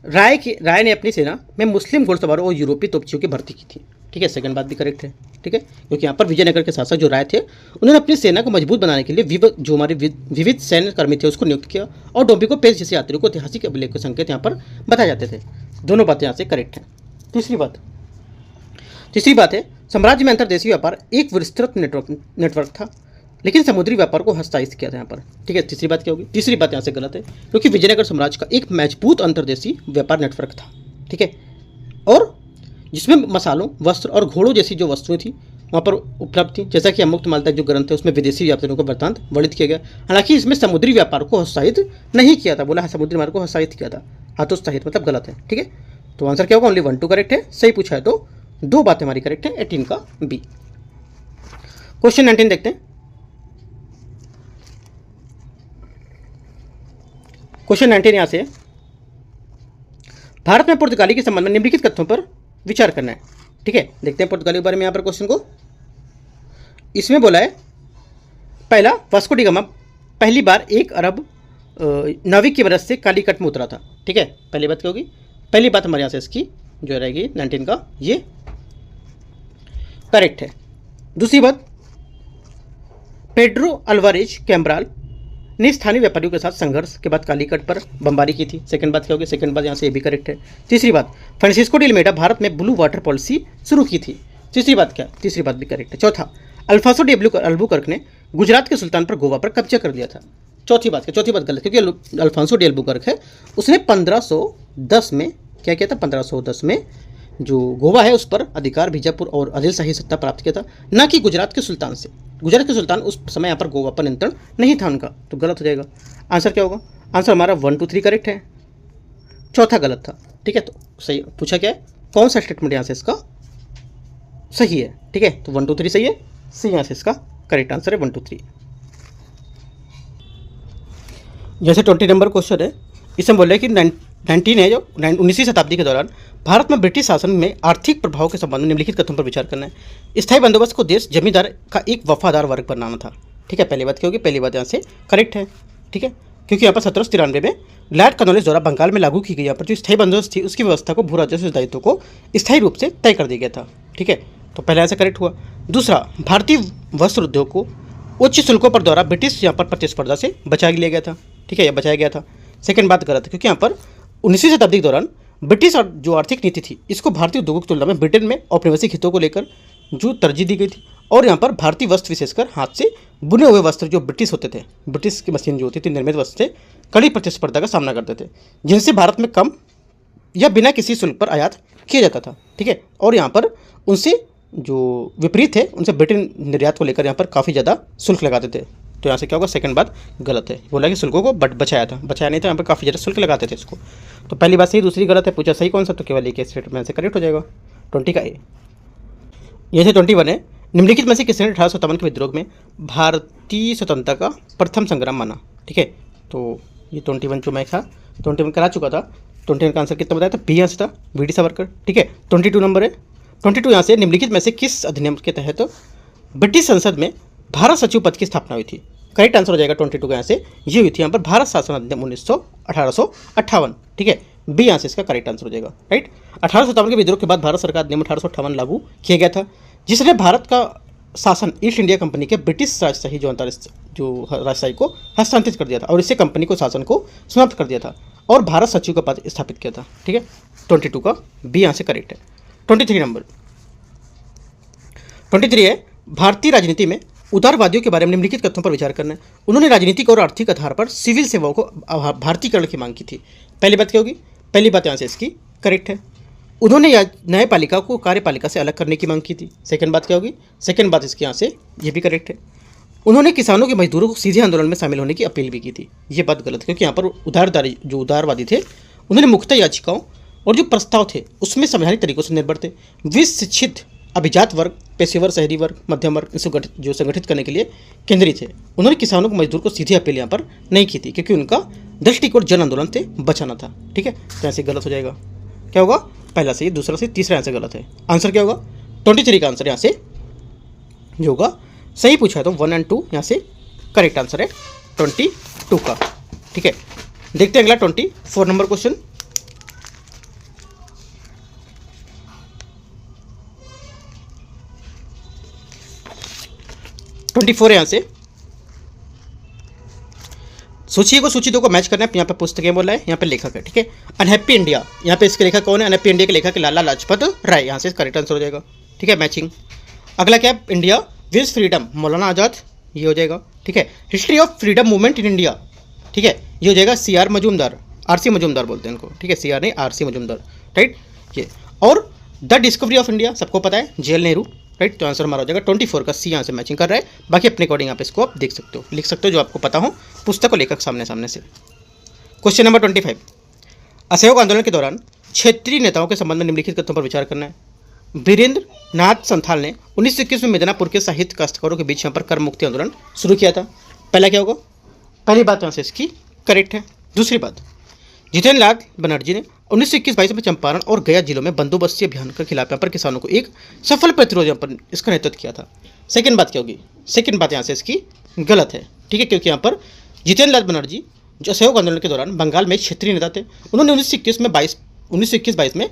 S1: राय ने अपनी सेना में मुस्लिम घुड़सवारों और यूरोपीय तोपचियों की भर्ती की थी। ठीक है। सेकंड बात भी करेक्ट है। ठीक है। क्योंकि यहाँ पर विजयनगर के शासक जो राय थे उन्होंने अपनी सेना को मजबूत बनाने के लिए जो हमारे विविध सैन्य कर्मी थे उसको नियुक्त किया और डोंबी को पेश जैसे यात्रियों को ऐतिहासिक अभिलेख के संकेत यहाँ पर बताए जाते थे। दोनों बातें यहाँ से करेक्ट हैं। तीसरी बात है, साम्राज्य में अंतर्देशीय व्यापार एक विस्तृत नेटवर्क था, लेकिन समुद्री व्यापार को हस्तक्षेप किया था यहाँ पर। ठीक है। तीसरी बात क्या होगी, तीसरी बात यहाँ से गलत है क्योंकि विजयनगर साम्राज्य का एक मजबूत अंतर्देशीय व्यापार नेटवर्क था। ठीक है। और जिसमें मसालों, वस्त्र और घोड़ों जैसी जो वस्तुएं थी वहाँ पर उपलब्ध थी, जैसा कि अमुक्त माल तक जो ग्रंथ है उसमें विदेशी यात्रियों का वृत्तांत वर्णित किया गया। हालांकि इसमें समुद्री व्यापार को हस्तक्षेप नहीं किया था, बोला है समुद्री मार्ग को हस्तक्षेप किया था, हतोत्साहित मतलब गलत है। ठीक है। तो आंसर क्या होगा, ओनली 1 2 करेक्ट है। सही पूछा है तो 2 बातें हमारी करेक्ट है, 18 का बी। क्वेश्चन 19 देखते हैं। क्वेश्चन 19 यहाँ से, भारत में पुर्तगाली के संबंध में निम्नलिखित तथ्यों पर विचार करना है। ठीक है। देखते हैं पुर्तगाली के बारे में यहाँ पर क्वेश्चन को। इसमें बोला है पहला, वास्को डी गामा पहली बार 1 अरब नाविक की मदद से कालीकट में उतरा था। ठीक है। पहली बात क्या होगी, पहली बात हमारे यहाँ से इसकी जो रहेगी 19 का ये करेक्ट है। दूसरी बात, पेड्रो अल्वारेज कैम्ब्राल ने स्थानीय व्यापारियों के साथ संघर्ष के बाद कालीकट पर बमबारी की थी। सेकंड बात क्या होगी, सेकंड बात यहाँ से ये भी करेक्ट है। तीसरी बात, फ्रांसिस्को डी अल्मेडा भारत में ब्लू वाटर पॉलिसी शुरू की थी। तीसरी बात क्या, तीसरी बात भी करेक्ट है। चौथा, अल्फांसो डी अल्बुकर्क ने गुजरात के सुल्तान पर गोवा पर कब्जा कर लिया था। चौथी बात गलत क्योंकि अल्फांसो डी अल्बुकर्क है उसने 1510 में क्या किया था, 1510 में जो गोवा है उस पर अधिकार, बीजापुर और आदिलशाही सत्ता प्राप्त किया था, ना कि गुजरात के सुल्तान से। गुजरात के सुल्तान उस समय यहाँ पर गोवा पर नियंत्रण नहीं था उनका, तो गलत हो जाएगा। आंसर क्या होगा, आंसर हमारा 1 2 3 करेक्ट है, चौथा गलत था। ठीक है। तो सही पूछा क्या है, कौन सा स्टेटमेंट यहाँ से इसका सही है। ठीक है। तो 1 2 3 सही है, सी यहाँ से इसका करेक्ट आंसर है 1 2 3। जैसे 20 नंबर क्वेश्चन है, इसमें बोल रहे हैं कि 19 है जो 19वीं शताब्दी के दौरान भारत में ब्रिटिश शासन में आर्थिक प्रभाव के संबंध में निम्नलिखित कथनों पर विचार करना है। स्थायी बंदोबस्त को देश जमींदार का एक वफादार वर्ग बनाना था। ठीक है। पहली बात क्या होगी, पहली बात यहाँ से करेक्ट है। ठीक है। क्योंकि यहाँ पर 1793 में लॉर्ड कॉर्नवालिस द्वारा बंगाल में लागू की गई यहाँ पर जो स्थायी बंदोबस्त थी उसकी व्यवस्था को भू राजस्व दायित्व को स्थायी रूप से तय कर दिया गया था। ठीक है। तो पहले ऐसा करेक्ट हुआ। दूसरा, भारतीय वस्त्र उद्योग को उच्च शुल्कों पर द्वारा ब्रिटिश यहाँ पर प्रतिस्पर्धा से बचा लिया गया था। ठीक है, या बचाया गया था। सेकंड बात गलत है क्योंकि यहाँ पर 19वीं शताब्दी के दौरान ब्रिटिश और जो आर्थिक नीति थी इसको भारतीय उद्योगों की तुलना में ब्रिटेन में औपनिवेशिक हितों को लेकर जो तरजीह दी गई थी, और यहाँ पर भारतीय वस्त्र विशेषकर हाथ से बुने हुए वस्त्र जो ब्रिटिश होते थे, ब्रिटिश की मशीन जो होती थी निर्मित वस्त्र से कड़ी प्रतिस्पर्धा का सामना करते थे, जिनसे भारत में कम या बिना किसी शुल्क पर आयात किया जाता था। ठीक है। और यहाँ पर उनसे जो विपरीत है उनसे ब्रिटेन निर्यात को लेकर यहाँ पर काफ़ी ज़्यादा शुल्क लगाते थे। तो यहाँ से क्या होगा, सेकंड बात गलत है। बोला कि शुल्कों को बचाया था, बचाया नहीं था, यहाँ पर काफ़ी ज़्यादा शुल्क लगाते थे इसको। तो पहली बात सही, दूसरी गलत है। पूछा सही कौन सा, तो केवल एक स्टेटमेंट से करेक्ट हो जाएगा 20 का ए। जैसे 21 है, निम्नलिखित में से किसने 1857 के विद्रोह में भारतीय स्वतंत्रता का प्रथम संग्राम माना? ठीक है, तो ये 21 जो मैं था 21 करा चुका था। 21 का आंसर कितना बताया था? बी आंसर था, वी डी सावरकर। ठीक है, 22 नंबर है। 22 यहाँ से निम्नलिखित में से किस अधिनियम के तहत ब्रिटिश संसद में भारत सचिव पद की स्थापना हुई थी? करेक्ट आंसर हो जाएगा 22 का यहाँ से ये हुई थी यहाँ पर भारत शासन अधिनियम 1858। ठीक है, बी यहाँ से इसका करेक्ट आंसर हो जाएगा। राइट, 1857 के विद्रोह के बाद भारत सरकार अधिनियम 1858 लागू किया गया था, जिसने भारत का शासन ईस्ट इंडिया कंपनी के ब्रिटिश राजशाही जो राजशाही को हस्तांतरित कर दिया था और इससे कंपनी को शासन को समाप्त कर दिया था और भारत सचिव का पद स्थापित किया था। ठीक है, 22 का बी यहाँ से करेक्ट है। 23 नंबर 23 है भारतीय राजनीति में उदारवादियों के बारे में निम्नलिखित तथ्यों पर विचार करना है। उन्होंने राजनीतिक और आर्थिक आधार पर सिविल सेवाओं को भारतीयकरण की मांग की थी। पहली बात क्या होगी? पहली बात यहाँ से इसकी करेक्ट है। उन्होंने न्यायपालिका को कार्यपालिका से अलग करने की मांग की थी। सेकंड बात क्या होगी? सेकंड बात इसकी यहाँ से ये भी करेक्ट है। उन्होंने किसानों के मजदूरों को सीधे आंदोलन में शामिल होने की अपील भी की थी। ये बात गलत है, क्योंकि यहाँ पर उदारवादी थे उन्होंने मुक्त याचिकाओं और जो प्रस्ताव थे उसमें संवैधानिक तरीकों से निर्भर थे। विशिक्षित अभिजात वर्ग, पेशेवर, शहरी वर्ग, मध्यम वर्ग जो संगठित करने के लिए केंद्रित थे। उन्होंने किसानों को मजदूर को सीधे अपील यहाँ पर नहीं की थी, क्योंकि उनका दृष्टिकोण जन आंदोलन से बचाना था। ठीक है, तो ऐसे गलत हो जाएगा। क्या होगा? पहला सही, दूसरा सही, तीसरा आंसर गलत है। आंसर क्या होगा? 23 का आंसर यहाँ से जो होगा सही पूछा है तो 1 और 2 यहाँ से करेक्ट आंसर है 22 का। ठीक है, देखते हैं अगला 24 नंबर क्वेश्चन। यहाँ से सूची को सूची 2 को मैच करना है। यहाँ पे पुस्तकें बोला है, यहाँ पे लेखक है। ठीक है, अनहैप्पी इंडिया, यहाँ पे इसके लेखक कौन है? अनहैप्पी इंडिया के लेखक लाला लाजपत राय, यहाँ से करेक्ट आंसर हो जाएगा। ठीक है, मैचिंग। अगला क्या है? इंडिया विज फ्रीडम, मौलाना आज़ाद, ये हो जाएगा। ठीक है, history of freedom movement in India, ठीक है, ये हो जाएगा CR मजूमदार, RC मजूमदार बोलते हैं इनको। ठीक है, CR नहीं RC मजूमदार। राइट, ये। और द डिस्कवरी ऑफ इंडिया सबको पता है, JL नेहरू। राइट, तो आंसर हमारा हो जाएगा 24 का C यहाँ से मैचिंग कर रहा है। बाकी अपने अकॉर्डिंग आप इसको आप देख सकते हो, लिख सकते हो जो आपको पता हो, पुस्तक और लेखक सामने सामने से। क्वेश्चन नंबर 25, असहयोग आंदोलन के दौरान क्षेत्रीय नेताओं के संबंध में निम्नलिखित तथ्यों पर विचार करना है। वीरेंद्र नाथ संथाल ने 1921 में मिदनापुर के साहित्य काश्तकारों के बीच यहाँ पर कर मुक्ति आंदोलन शुरू किया था। पहला क्या होगा? पहली बात यहाँ से इसकी करेक्ट है। दूसरी बात, जितेंद्र लाल बनर्जी ने 1921-22 में चंपारण और गया जिलों में बंदोबस्ती अभियान के खिलाफ यहाँ पर किसानों को एक सफल प्रतिरोध यहाँ पर इसका नेतृत्व किया था। सेकंड बात क्या होगी? सेकंड बात यहाँ से इसकी गलत है। ठीक है, क्योंकि यहाँ पर जितेंद्र लाल बनर्जी जो असहयोग आंदोलन के दौरान बंगाल में क्षेत्रीय नेता थे, उन्होंने 1921-22 में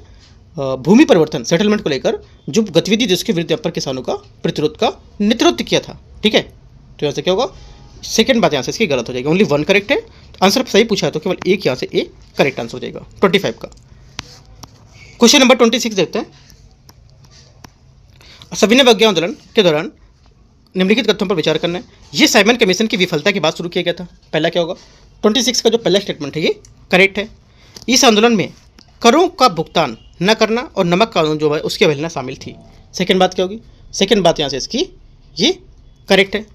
S1: भूमि परिवर्तन सेटलमेंट को लेकर जो गतिविधि थी उसके विरुद्ध यहाँ पर किसानों का प्रतिरोध का नेतृत्व किया था। ठीक है, तो यहाँ से क्या होगा? सेकंड बात यहाँ से इसकी गलत हो जाएगी। ओनली 1 करेक्ट है। आंसर सही पूछा है तो केवल एक यहाँ से ए करेक्ट आंसर हो जाएगा 25 का। क्वेश्चन नंबर 26 देखते हैं। सविनय अवज्ञा आंदोलन के दौरान निम्नलिखित तथ्यों पर विचार करना है। ये साइमन कमीशन की विफलता के बाद शुरू किया गया था। पहला क्या होगा? 26 का जो पहला स्टेटमेंट है ये करेक्ट है। इस आंदोलन में करों का भुगतान न करना और नमक कानून जो है उसकी अवहेलना शामिल थी। सेकंड बात क्या होगी? सेकंड बात यहाँ से इसकी ये करेक्ट है।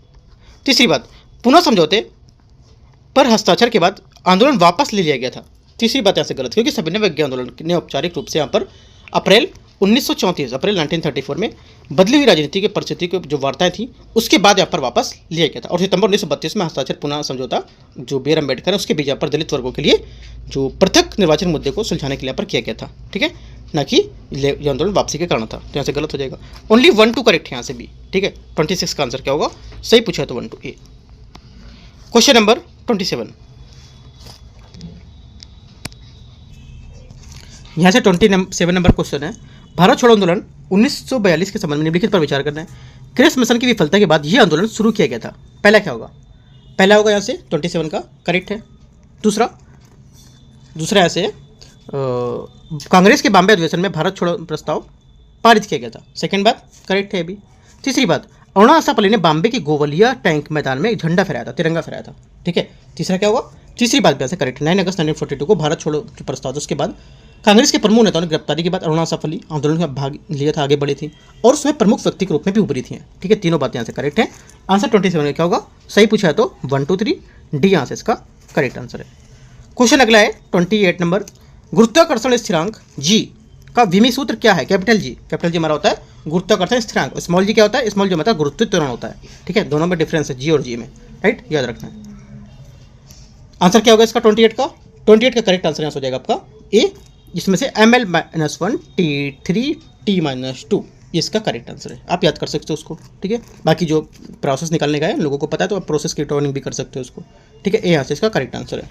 S1: तीसरी बात, पुनः समझौते पर हस्ताक्षर के बाद आंदोलन वापस ले लिया गया था। तीसरी बात यहाँ से गलत, क्योंकि सविनय अवज्ञा आंदोलन ने औपचारिक रूप से यहाँ पर अप्रैल 1934 में बदली हुई राजनीति की परिस्थिति की जो वार्ताएं थी उसके बाद यहाँ पर वापस लिया गया था। और सितंबर 1932 में हस्ताक्षर पुनः समझौता जो बी आर अम्बेडकर है उसके बीच यहाँ पर दलित वर्गों के लिए जो पृथक निर्वाचन मुद्दे को सुलझाने के लिए यहाँ पर किया गया था। ठीक है, ना कि ये आंदोलन वापसी के कारण था, तो यहाँ से गलत हो जाएगा। ओनली 1 2 करेक्ट है यहाँ से भी। ठीक है, 26 का आंसर क्या होगा? सही पूछा है तो 1 2 ए। क्वेश्चन नंबर 27, यहाँ से 27 नंबर क्वेश्चन है। भारत छोड़ो आंदोलन 1942 के संबंध में निम्नलिखित पर विचार करना है। क्रिस मिशन की विफलता के बाद यह आंदोलन शुरू किया गया था। पहला क्या होगा? पहला होगा यहाँ से 27 का करेक्ट है। दूसरा यहाँ से कांग्रेस के बॉम्बे अधिवेशन में भारत छोड़ो प्रस्ताव पारित किया गया था। सेकंड बात करेक्ट है अभी। तीसरी बात, अरुणा आसापल्ली ने बॉम्बे के गोवलिया टैंक मैदान में झंडा फहराया था, तिरंगा फहराया था। ठीक है, तीसरा क्या होगा? तीसरी बात भी ऐसे करेक्ट। 9 अगस्त 1942 को भारत छोड़ो जो प्रस्ताव था उसके बाद कांग्रेस के प्रमुख नेताओं ने गिरफ्तारी के बाद अरुणा आसापल्ली आंदोलन में भाग लिया था, आगे बढ़ी थी और उसमें प्रमुख व्यक्ति के रूप में भी उभरी थी। ठीक है, तीनों बातें यहाँ से करेक्ट है। आंसर 27 में क्या होगा? सही पूछा है तो 1 2 3 डी यहाँ से इसका करेक्ट आंसर है। क्वेश्चन अगला है 28 नंबर। गुरुत्वाकर्षण स्थिरांक जी का विमी सूत्र क्या है? कैपिटल जी हमारा होता है गुरुत्वाकर्षण स्थिरांक। स्मॉल जी क्या होता है, स्मॉल जी मतलब गुरुत्व त्वरण होता है, ठीक है, दोनों में डिफरेंस है जी और जी में, राइट, याद रखना है। आंसर क्या होगा इसका 28 का, 28 का करेक्ट आंसर यहाँ हो जाएगा आपका ए, जिसमें से ml-1 T3 T-2 ये इसका करेक्ट आंसर है। आप याद कर सकते हो उसको, ठीक है, बाकी जो प्रोसेस निकालने का है लोगों को पता है तो आप प्रोसेस की टर्निंग भी कर सकते हो उसको, ठीक है, ए यहाँ से इसका करेक्ट आंसर है।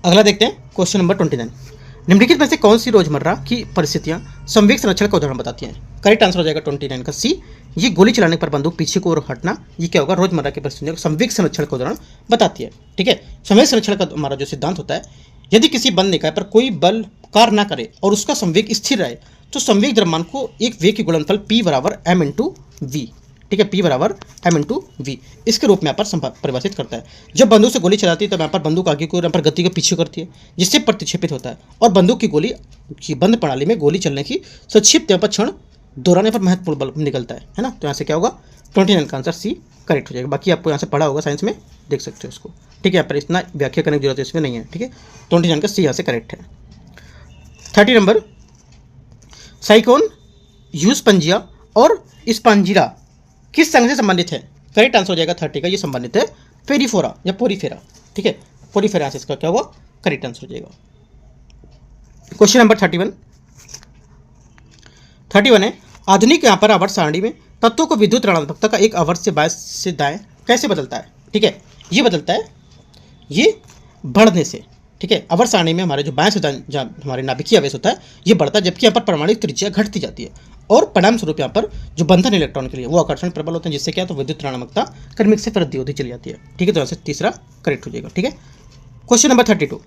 S1: अगला देखते हैं क्वेश्चन नंबर 29। निम्नलिखित में से कौन सी रोजमर्रा की परिस्थितियां संवेग संरक्षण का उदाहरण बताती हैं? करेक्ट आंसर हो जाएगा 29 का सी, ये गोली चलाने पर बंदूक पीछे को ओर हटना, ये क्या होगा, रोजमर्रा की परिस्थितियों को संवेग संरक्षण का उदाहरण बताती है, ठीक है। संवेग संरक्षण का हमारा जो सिद्धांत होता है, यदि किसी बल निकाय पर कोई बल कार्य ना करे और उसका संवेग स्थिर रहे तो संवेग द्रव्यमान को एक वेग की गुणनफल P बराबर m/v, ठीक है, P बराबर m/v इसके रूप में यहाँ पर परिभाषित करता है। जब बंदूक से गोली चलाती है तब यहाँ पर बंदूक आगे को यहाँ पर गति को पीछे करती है जिससे प्रतिक्षेपित होता है, और बंदूक की गोली की बंद प्रणाली में गोली चलने की संक्षिप्त यहाँ पर क्षण दोहराने पर महत्वपूर्ण बल निकलता है ना। तो यहाँ से क्या होगा 29 का आंसर सी करेक्ट हो जाएगा। बाकी आपको यहाँ से पढ़ा होगा साइंस में, देख सकते हो उसको, ठीक है, यहाँ पर इतना व्याख्या करने की जरूरत इसमें नहीं है, ठीक है। 29 का सी यहाँ से करेक्ट है। 30 नंबर, साइकोन, यूस्पंजिया और स्पंजिरा किस संघ से संबंधित है? करेक्ट आंसर हो जाएगा 30 का, ये संबंधित है पेरिफोरा या पोरीफेरा, ठीक है, पोरीफेरा से इसका क्या होगा करेक्ट आंसर हो जाएगा। क्वेश्चन नंबर 31 है, आधुनिक यहाँ पर आवर्त सारणी में तत्वों को विद्युत ऋणात्मकता का एक आवर्त से बाएं से दाएं कैसे बदलता है? ठीक है, ये बदलता है ये बढ़ने से, ठीक है। आवर्त सारणी में हमारे जो बाएं से दाएं हमारे नाभिकीय आवेश होता है ये बढ़ता है, जबकि यहाँ पर परमाणुक त्रिज्या घटती जाती है, और परिणाम स्वरूप यहाँ पर जो बंधन इलेक्ट्रॉन के लिए वो आकर्षण प्रबल होते हैं, जिससे क्या तो विद्युत ऋणात्मकता क्रमिक से वृद्धि होती चली जाती है, ठीक है। तो यहाँ से तीसरा करेक्ट हो जाएगा, ठीक है। क्वेश्चन नंबर 32,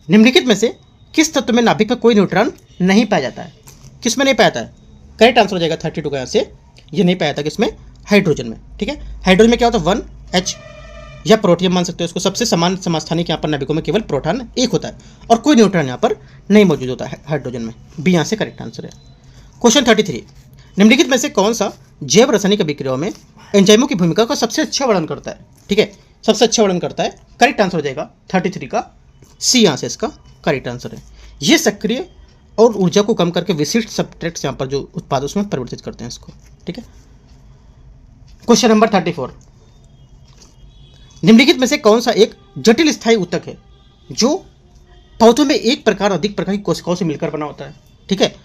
S1: निम्नलिखित में से किस तत्व में नाभिक में कोई न्यूट्रॉन नहीं पाया जाता है? किस में नहीं पाया जाता है? करेक्ट आंसर हो जाएगा 32 का, यहाँ से ये नहीं पाया था किसमें, हाइड्रोजन में, ठीक है। हाइड्रोजन में क्या होता है 1H या प्रोटियम मान सकते हो इसको, सबसे समान समस्थानिक यहाँ पर नाभिकों में केवल प्रोटॉन एक होता है और कोई न्यूट्रॉन यहाँ पर नहीं मौजूद होता है हाइड्रोजन में, बी यहाँ से करेक्ट आंसर है। क्वेश्चन 33, निम्नलिखित में से कौन सा जैव रासायनिक अभिक्रियाओं में एंजाइमों की भूमिका का सबसे अच्छा वर्णन करता है? ठीक है, सबसे अच्छा वर्णन करता है, करेक्ट आंसर हो जाएगा 33 का सी, यहाँ से इसका करेक्ट आंसर है। ये सक्रिय और ऊर्जा को कम करके विशिष्ट सब्सट्रेट्स यहाँ पर जो उत्पाद उसमें परिवर्तित करते हैं इसको, ठीक है। क्वेश्चन नंबर 34, निम्नलिखित में से कौन सा एक जटिल स्थायी ऊतक है जो पौधों में एक प्रकार अधिक प्रकार की कोशिकाओं से मिलकर बना होता है, ठीक है,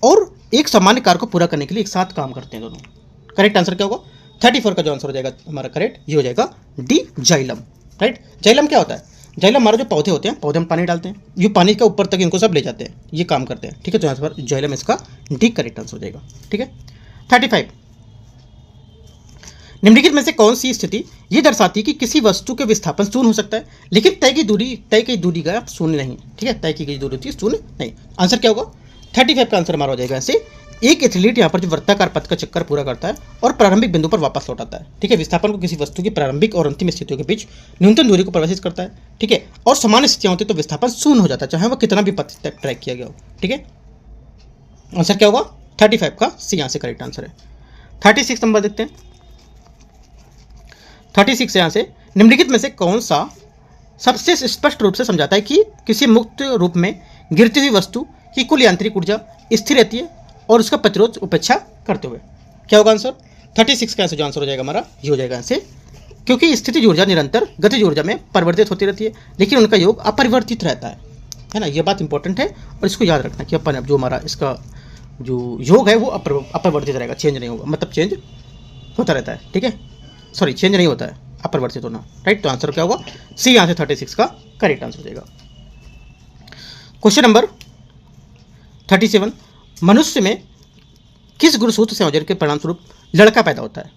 S1: और एक सामान्य कार्य को पूरा करने के लिए एक साथ काम करते हैं दोनों? करेक्ट आंसर क्या होगा 34 का जो आंसर हो जाएगा हमारा करेक्ट, ये हो जाएगा डी, जाइलम, राइट। जाइलम क्या होता है? जाइलम हमारे जो पौधे होते हैं, पौधे में पानी डालते हैं, ये पानी का ऊपर तक इनको सब ले जाते हैं, ये काम करते हैं, ठीक है। तो यहाँ पर जाइलम इसका डी करेक्ट आंसर हो जाएगा, ठीक है। 35, निम्नलिखित में से कौन सी स्थिति ये दर्शाती है कि किसी वस्तु के विस्थापन शून्य हो सकता है लेकिन तय की दूरी का शून्य नहीं, ठीक है, तय की गई दूरी होती है शून्य नहीं। आंसर क्या होगा 35 का आंसर हमारा हो जाएगा ऐसे, एक एथलीट यहाँ पर जो वृत्ताकार पथ का चक्कर पूरा करता है और प्रारंभिक बिंदु पर वापस लौट आता है, ठीक है। विस्थापन को किसी वस्तु की प्रारंभिक और अंतिम स्थितियों के बीच न्यूनतम दूरी को परिभाषित करता है, ठीक है, और सामान्य स्थितियाँ होती है तो विस्थापन शून्य हो जाता है, चाहे वो कितना भी पथ तक ट्रैक किया गया हो, ठीक है। आंसर क्या होगा 35 का सी, यहाँ से करेक्ट आंसर है। 36 नंबर देखते हैं, 36 यहाँ से निम्नलिखित में से कौन सा सबसे स्पष्ट रूप से समझाता है कि किसी मुक्त रूप में गिरती हुई वस्तु की कुल यांत्रिक ऊर्जा स्थिर रहती है और उसका प्रतिरोध उपेक्षा करते हुए? क्या होगा आंसर 36 का जो आंसर हो जाएगा हमारा ये हो जाएगा ऐसे, क्योंकि स्थितिज ऊर्जा निरंतर गतिज ऊर्जा में परिवर्तित होती रहती है लेकिन उनका योग अपरिवर्तित रहता है ना। ये बात इंपॉर्टेंट है और इसको याद रखना कि अपन जो हमारा इसका जो योग है वो अपरिवर्तित रहेगा, चेंज नहीं होगा, मतलब चेंज होता रहता है, ठीक है, सॉरी चेंज नहीं होता है, अपरिवर्तित होना, राइट। तो आंसर क्या होगा सी, यहाँ से 36 का करेक्ट आंसर हो जाएगा। क्वेश्चन नंबर 37, मनुष्य में किस गुणसूत्र संयोजन के परिणाम स्वरूप लड़का पैदा होता है?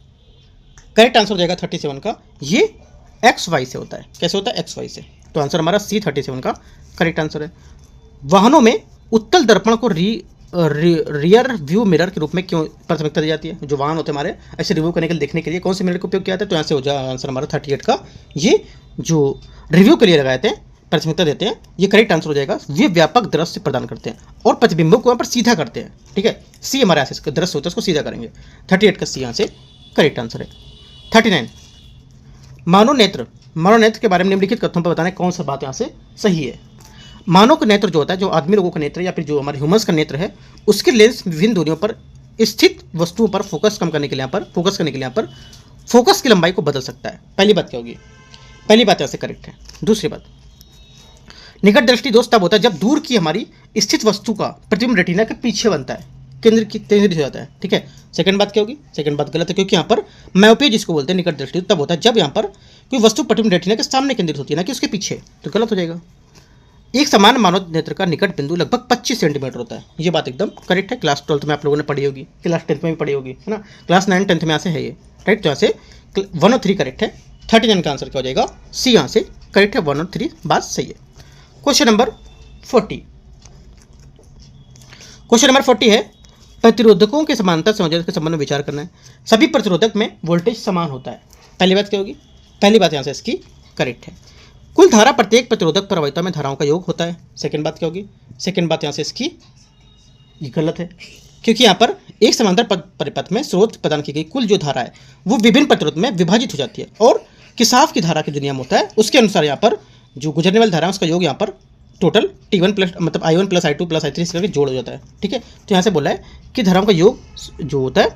S1: करेक्ट आंसर हो जाएगा 37 का, ये XY से होता है। कैसे होता है? XY से। तो आंसर हमारा सी 37 का करेक्ट आंसर है। वाहनों में उत्तल दर्पण को रियर व्यू मिरर के रूप में क्यों प्राथमिकता दी जाती है? जो वाहन होते हैं हमारे ऐसे रिव्यू करने के लिए देखने के लिए कौन से मिरर का उपयोग किया जाता है? तो यहाँ से हो जाए आंसर हमारा 38 का, ये जो रिव्यू के लिए लगाए थे प्राथमिकता देते हैं, ये करेक्ट आंसर हो जाएगा। ये व्यापक दृश्य प्रदान करते हैं और प्रतिबिंबों को यहाँ पर सीधा करते हैं, ठीक है। सी हमारे यहाँ से दृश्य होता है उसको सीधा करेंगे, 38 का सी यहाँ से करेक्ट आंसर है। 39, मानव नेत्र के बारे में निम्नलिखित कथनों पर बताने कौन सा बात यहाँ से सही है? मानव का नेत्र जो होता है, जो आदमी लोगों का नेत्र या फिर जो हमारे ह्यूमंस का नेत्र है, उसके लेंस विभिन्न दूरियों पर स्थित वस्तुओं पर फोकस कम करने के लिए यहाँ पर फोकस की लंबाई को बदल सकता है। पहली बात क्या होगी? पहली बात यहाँ से करेक्ट है। दूसरी बात, निकट दृष्टि दोष तब होता है जब दूर की हमारी स्थित वस्तु का प्रतिबिंब रेटिना के पीछे बनता है, केंद्रित हो जाता है। ठीक है, सेकंड बात क्या होगी? सेकंड बात गलत है, क्योंकि यहाँ पर मायोपिया जिसको बोलते हैं निकट दृष्टि तब होता है जब यहाँ पर कोई वस्तु प्रतिबिंब रेटिना के सामने केंद्रित होती है, ना कि उसके पीछे, तो गलत हो जाएगा। एक समान मानव नेत्र का निकट बिंदु लगभग 25 सेंटीमीटर होता है, ये बात एकदम करेक्ट है। क्लास 12th में आप लोगों ने पढ़ी होगी, क्लास 10th में भी पढ़ी होगी, है ना, क्लास 9 10th में यहाँ से है ये, राइट। तो यहाँ से 1 और 3 करेक्ट है, 39 का आंसर क्या हो जाएगा? सी यहाँ से करेक्ट है, 1 और 3 बात सही है। क्वेश्चन नंबर 40, क्वेश्चन नंबर 40 है प्रतिरोधकों के समांतर संयोजन के संबंध में विचार करना है। सभी प्रतिरोधक में वोल्टेज समान होता है। पहली बात क्या होगी? पहली बात यहाँ से इसकी करेक्ट है। कुल धारा प्रत्येक प्रतिरोधक प्रवाहिता में धाराओं का योग होता है। सेकंड बात क्या होगी? सेकंड बात यहाँ से इसकी गलत है, क्योंकि यहाँ पर एक समांतर परिपथ में स्रोत प्रदान की गई कुल जो धारा है वो विभिन्न प्रतिरोध में विभाजित हो जाती है, और किरचॉफ की धारा के जो नियम होता है उसके अनुसार यहाँ पर जो गुजरने वाली धारा है उसका योग यहाँ पर टोटल T1 प्लस मतलब I1 plus I2 plus I3 इसका जोड़ हो जाता है। ठीक है, तो यहाँ से बोला है कि धाराओं का योग जो होता है,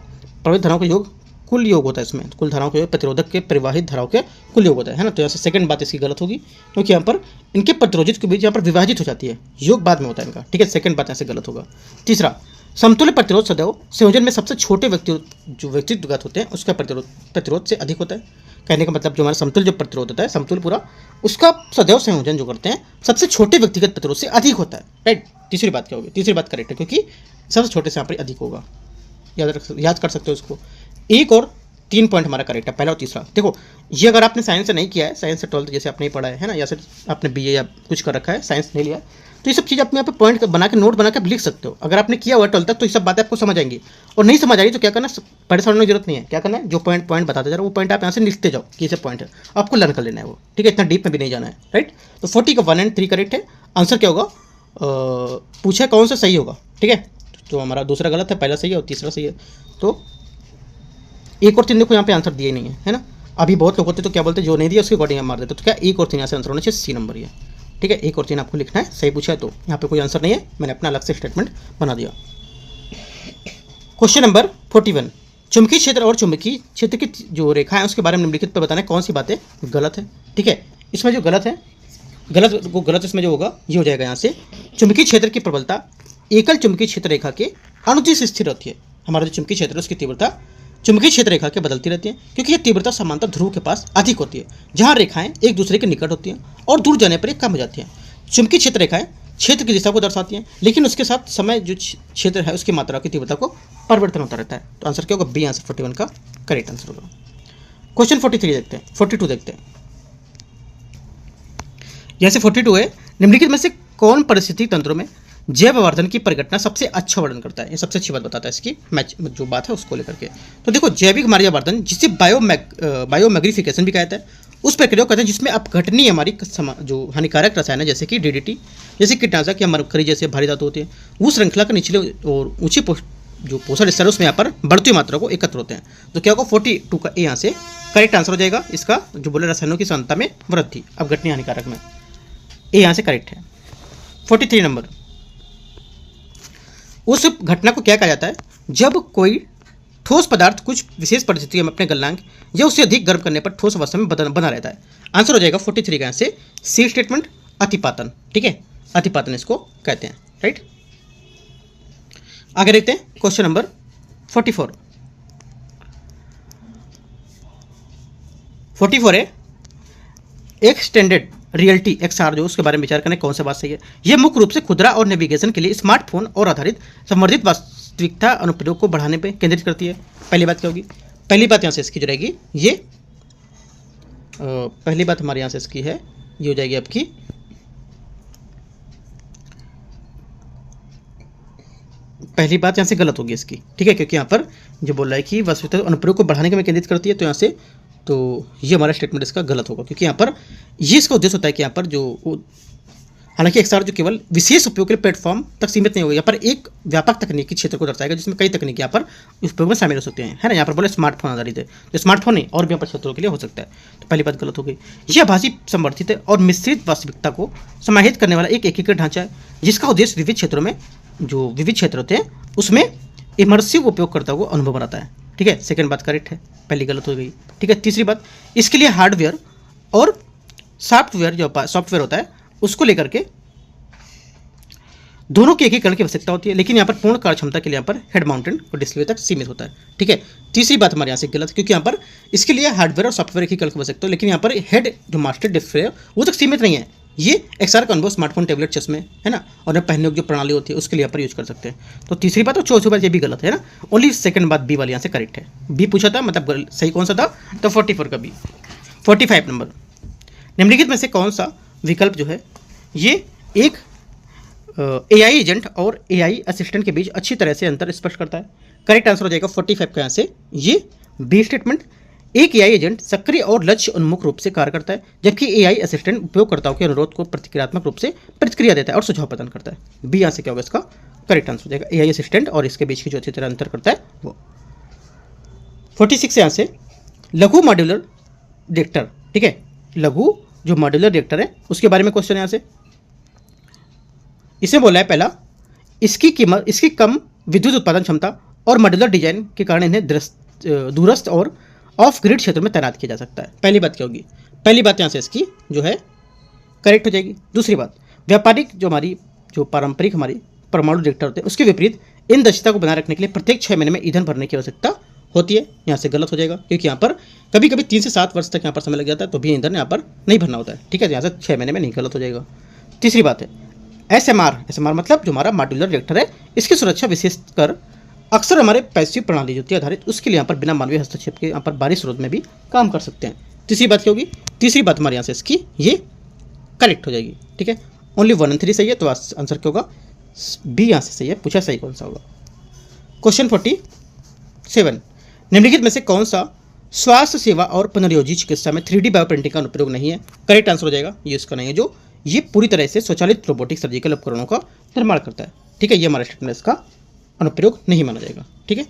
S1: प्रवाहित धाराओं का योग कुल योग होता है, इसमें कुल धाराओं का योग प्रतिरोधक के प्रवाहित धाराओं के कुल योग होता है ना। तो यहाँ से सेकंड बात इसकी गलत होगी, क्योंकि यहाँ पर इनके प्रतिरोधित के बीच यहाँ पर विभाजित हो जाती है, योग बाद में होता है इनका। ठीक है, सेकंड बात यहाँ से गलत होगा। तीसरा, समतुल्य प्रतिरोध सदैव संयोजन में सबसे छोटे व्यक्तिगत होते हैं उसका प्रतिरोध से अधिक होता है। कहने का मतलब जो हमारा समतुल्य जो प्रतिरोध होता है, समतुल्य पूरा, उसका सदैव संयोजन जो करते हैं सबसे छोटे व्यक्तिगत प्रतिरोध से अधिक होता है, राइट। तीसरी बात क्या होगी? तीसरी बात करेक्ट है, क्योंकि सबसे छोटे से यहाँ पर अधिक होगा, याद कर सकते हो इसको। 1 और 3 पॉइंट हमारा करेक्ट है, पहला और तीसरा। देखो, ये अगर आपने साइंस से नहीं किया है, साइंस से 12th जैसे आपने पढ़ा है ना, या फिर आपने BA या कुछ कर रखा है, साइंस नहीं लिया, तो ये सब चीज़ अपने यहाँ पे पॉइंट बना के नोट बना के लिख सकते हो। अगर आपने किया हुआ 12th तक तो ये सब बातें आपको समझ आएंगी, और नहीं समझ आ रही तो क्या करना, परेशान होने की जरूरत नहीं है। क्या करना है, जो पॉइंट बताते जा रहा है वो पॉइंट आप यहाँ से लिखते जाओ कि ये पॉइंट है, आपको लर्न कर लेना है वो। ठीक है, इतना डीप में भी नहीं जाना है, राइट। तो 40 का 1 और 3 करेक्ट है। आंसर क्या होगा? पूछा कौन सा सही होगा। ठीक है, तो हमारा दूसरा गलत है, पहला सही है और तीसरा सही है। तो 1 और 3 देखो यहाँ पे आंसर दिए नहीं है ना। अभी बहुत लोग होते तो क्या बोलते, जो नहीं दिया उसके अकॉर्डिंग मार देते, तो क्या 1 और 3 यहाँ से आंसर होना चाहिए, सी नंबर ये। ठीक है, 1 और 3 आपको लिखना है, सही पूछा है तो यहाँ पे कोई आंसर नहीं है, मैंने अपना अलग से स्टेटमेंट बना दिया। क्वेश्चन नंबर 41, चुंबकीय क्षेत्र और चुंबकीय क्षेत्र की जो रेखा है उसके बारे में निम्नलिखित पर बताना है कौन सी बातें गलत है। ठीक है, इसमें जो गलत है, गलत इसमें जो होगा ये हो जाएगा यहाँ से, चुंबकीय क्षेत्र की प्रबलता एकल चुंबकीय क्षेत्र रेखा के अनुदिश स्थिर रहती है। हमारा जो चुंबकीय क्षेत्र है उसकी तीव्रता चुंबकीय क्षेत्र रेखा के बदलती रहती है, क्योंकि ये तीव्रता समांतर ध्रुव के पास अधिक होती है, जहाँ रेखाएं एक दूसरे के निकट होती हैं और दूर जाने पर ये कम हो जाती हैं। चुंबकीय क्षेत्र रेखाएं क्षेत्र की दिशा को दर्शाती हैं, लेकिन उसके साथ समय जो क्षेत्र है उसकी मात्रा की तीव्रता को परिवर्तन होता रहता है। तो आंसर क्या होगा? बी आंसर 41 का करेक्ट आंसर होगा। क्वेश्चन 43 देखते हैं, 42 देखते हैं। यहाँ से 42 है, निम्नलिखित में से कौन पारिस्थितिक तंत्रों में जैव आवर्धन की परिघटना सबसे अच्छा वर्णन करता है? ये सबसे अच्छी बात बताता है इसकी मैच जो बात है उसको लेकर के। तो देखो, जैविक हमारी आवर्धन जिसे बायोमैग्निफिकेशन भी कहता है, उस प्रक्रिया को कहते हैं जिसमें अपघटनीय हमारी जो हानिकारक रसायन है, जैसे कि DDT, जैसे कीटनाशक या मरकरी जैसे भारी धातु होती है, वो श्रृंखला के निचले और ऊंचे जो पोषण स्तर है उसमें यहाँ पर बढ़ती हुई मात्रा को एकत्र होते हैं। तो क्या होगा? 42 का ए यहाँ से करेक्ट आंसर हो जाएगा। इसका जो बोले रसायनों की सांद्रता में वृद्धि अपघटनीय हानिकारक में, ए यहाँ से करेक्ट है। 43 नंबर, उस घटना को क्या कहा जाता है जब कोई ठोस पदार्थ कुछ विशेष परिस्थितियों में अपने गलनांक या उससे अधिक गर्म करने पर ठोस अवस्था में बना रहता है? आंसर हो जाएगा 43 का यहाँ से सी स्टेटमेंट, अतिपातन। ठीक है, अतिपातन इसको कहते हैं, राइट। आगे देखते हैं क्वेश्चन नंबर 44। 44 है एक्सटेंडेड रियलिटी XR जो उसके बारे में विचार करने कौन सा बात सही है। यह मुख्य रूप से खुदरा और नेविगेशन के लिए स्मार्टफोन और आधारित संवर्धित वास्तविकता अनुप्रयोग को बढ़ाने पर केंद्रित करती है। पहली बात क्या होगी? पहली बात यहाँ से इसकी जो रहेगी ये पहली बात हमारे यहाँ से इसकी है, ये हो जाएगी आपकी पहली बात यहाँ से गलत होगी इसकी। ठीक है, क्योंकि यहाँ पर जो बोल रहा है कि वास्तविकता अनुप्रयोग को बढ़ाने के में केंद्रित करती है, तो यहाँ से तो ये हमारा स्टेटमेंट इसका गलत होगा, क्योंकि यहाँ पर ये इसका उद्देश्य होता है कि यहाँ पर जो हालांकि XR जो केवल विशेष उपयोग के लिए प्लेटफॉर्म तक सीमित नहीं होगा, यहाँ पर एक व्यापक तकनीकी क्षेत्र को दर्शाएगा जिसमें कई तकनीक यहाँ पर उपयोग में शामिल हो सकते हैं, है ना। यहाँ पर बोले स्मार्टफोन आधारित है, तो स्मार्टफोन नहीं और भी यहाँ पर क्षेत्रों के लिए हो सकता है, तो पहली बात गलत हो गई। यह आभासी समर्थित है और मिश्रित वास्तविकता को समाहित करने वाला एक एकीकृत ढांचा है जिसका उद्देश्य विविध क्षेत्रों में जो विविध क्षेत्र होते हैं उसमें इमर्सिव उपयोगकर्ता को अनुभव बनाता है, ठीक है। सेकंड बात करेक्ट है, पहली गलत हो गई, ठीक है। तीसरी बात, इसके लिए हार्डवेयर और सॉफ्टवेयर जो सॉफ्टवेयर होता है उसको लेकर के दोनों के एकीकरण की आवश्यकता होती है, लेकिन यहाँ पर पूर्ण कार्यक्षमता के लिए यहाँ पर हेड माउंटेड और डिस्प्ले तक सीमित होता है, ठीक है। तीसरी बात हमारे यहाँ से गलत, क्योंकि यहाँ पर इसके लिए हार्डवेयर और सॉफ्टवेयर एकीकरण की आवश्यकता है, लेकिन यहाँ पर हेड जो मास्टर डिस्प्ले है वो तक सीमित नहीं है। ये XR का अनुभव स्मार्टफोन, टैबलेट, चश्मे, है ना, और पहनने की जो प्रणाली होती है उसके लिए यहाँ पर यूज कर सकते हैं। तो तीसरी बात और चौथी बात ये भी गलत है ना, ओनली सेकंड बात बी वाली यहाँ से करेक्ट है। बी पूछा था, मतलब सही कौन सा था, तो 44 का बी। 45 नंबर, निम्नलिखित में से कौन सा विकल्प जो है ये एक AI एजेंट और AI असिस्टेंट के बीच अच्छी तरह से अंतर स्पष्ट करता है। करेक्ट आंसर हो जाएगा 45 का यहाँ से ये बी स्टेटमेंट। एक AI एजेंट सक्रिय और लक्ष्य उन्मुख रूप से कार्य करता है, जबकि AI असिस्टेंट उपयोगकर्ताओं के अनुरोध को प्रतिक्रियात्मक रूप से प्रतिक्रिया देता है और सुझाव प्रदान करता है। बी यहाँ से क्या होगा इसका करेक्ट आंसर हो जाएगा, AI असिस्टेंट और इसके बीच की जो अच्छी तरह अंतर करता है वो। 46 यहाँ से लघु मॉड्यूलर रिएक्टर, ठीक है, लघु जो मॉड्यूलर रिएक्टर है उसके बारे में क्वेश्चन यहाँ से। इसे बोला है पहला, इसकी कीमत, इसकी कम विद्युत उत्पादन क्षमता और मॉड्यूलर डिजाइन के कारण इन्हें दूरस्थ और ऑफ ग्रिड क्षेत्र में तैनात किया जा सकता है। पहली बात क्या होगी, पहली बात यहाँ से इसकी जो है करेक्ट हो जाएगी। दूसरी बात, व्यापारिक जो हमारी जो पारंपरिक हमारी परमाणु रिएक्टर होते हैं उसके विपरीत इन दक्षता को बनाए रखने के लिए प्रत्येक 6 महीने में ईंधन भरने की आवश्यकता होती है। यहाँ से गलत हो जाएगा, क्योंकि यहाँ पर कभी कभी 3 से 7 वर्ष तक यहाँ पर समय लग जाता है, तो भी ईंधन यहाँ पर नहीं भरना होता है, ठीक है। यहाँ से 6 महीने में नहीं, गलत हो जाएगा। तीसरी बात है SMR मतलब जो हमारा मॉड्यूलर रिएक्टर है इसकी सुरक्षा विशेषकर अक्सर हमारे पैसिव प्रणाली जो होती है आधारित उसके लिए यहाँ पर बिना मानवीय हस्तक्षेप के यहाँ पर बाहरी स्रोत में भी काम कर सकते हैं। तीसरी बात क्या होगी, तीसरी बात हमारे यहाँ से इसकी ये करेक्ट हो जाएगी, ठीक है। ओनली 1 और 3 सही है, तो आंसर क्या होगा बी यहाँ से सही है। पूछा सही कौन सा होगा। क्वेश्चन 47, निम्नलिखित में से कौन सा स्वास्थ्य सेवा और पुनर्योजी चिकित्सा में 3D बायो प्रिंटिंग का अनुप्रयोग नहीं है। करेक्ट आंसर हो जाएगा ये इसका नहीं है, जो ये पूरी तरह से स्वचालित रोबोटिक सर्जिकल उपकरणों का निर्माण करता है, ठीक है। ये हमारा स्टेटमेंट इसका अनुप्रयोग नहीं माना जाएगा, ठीक है।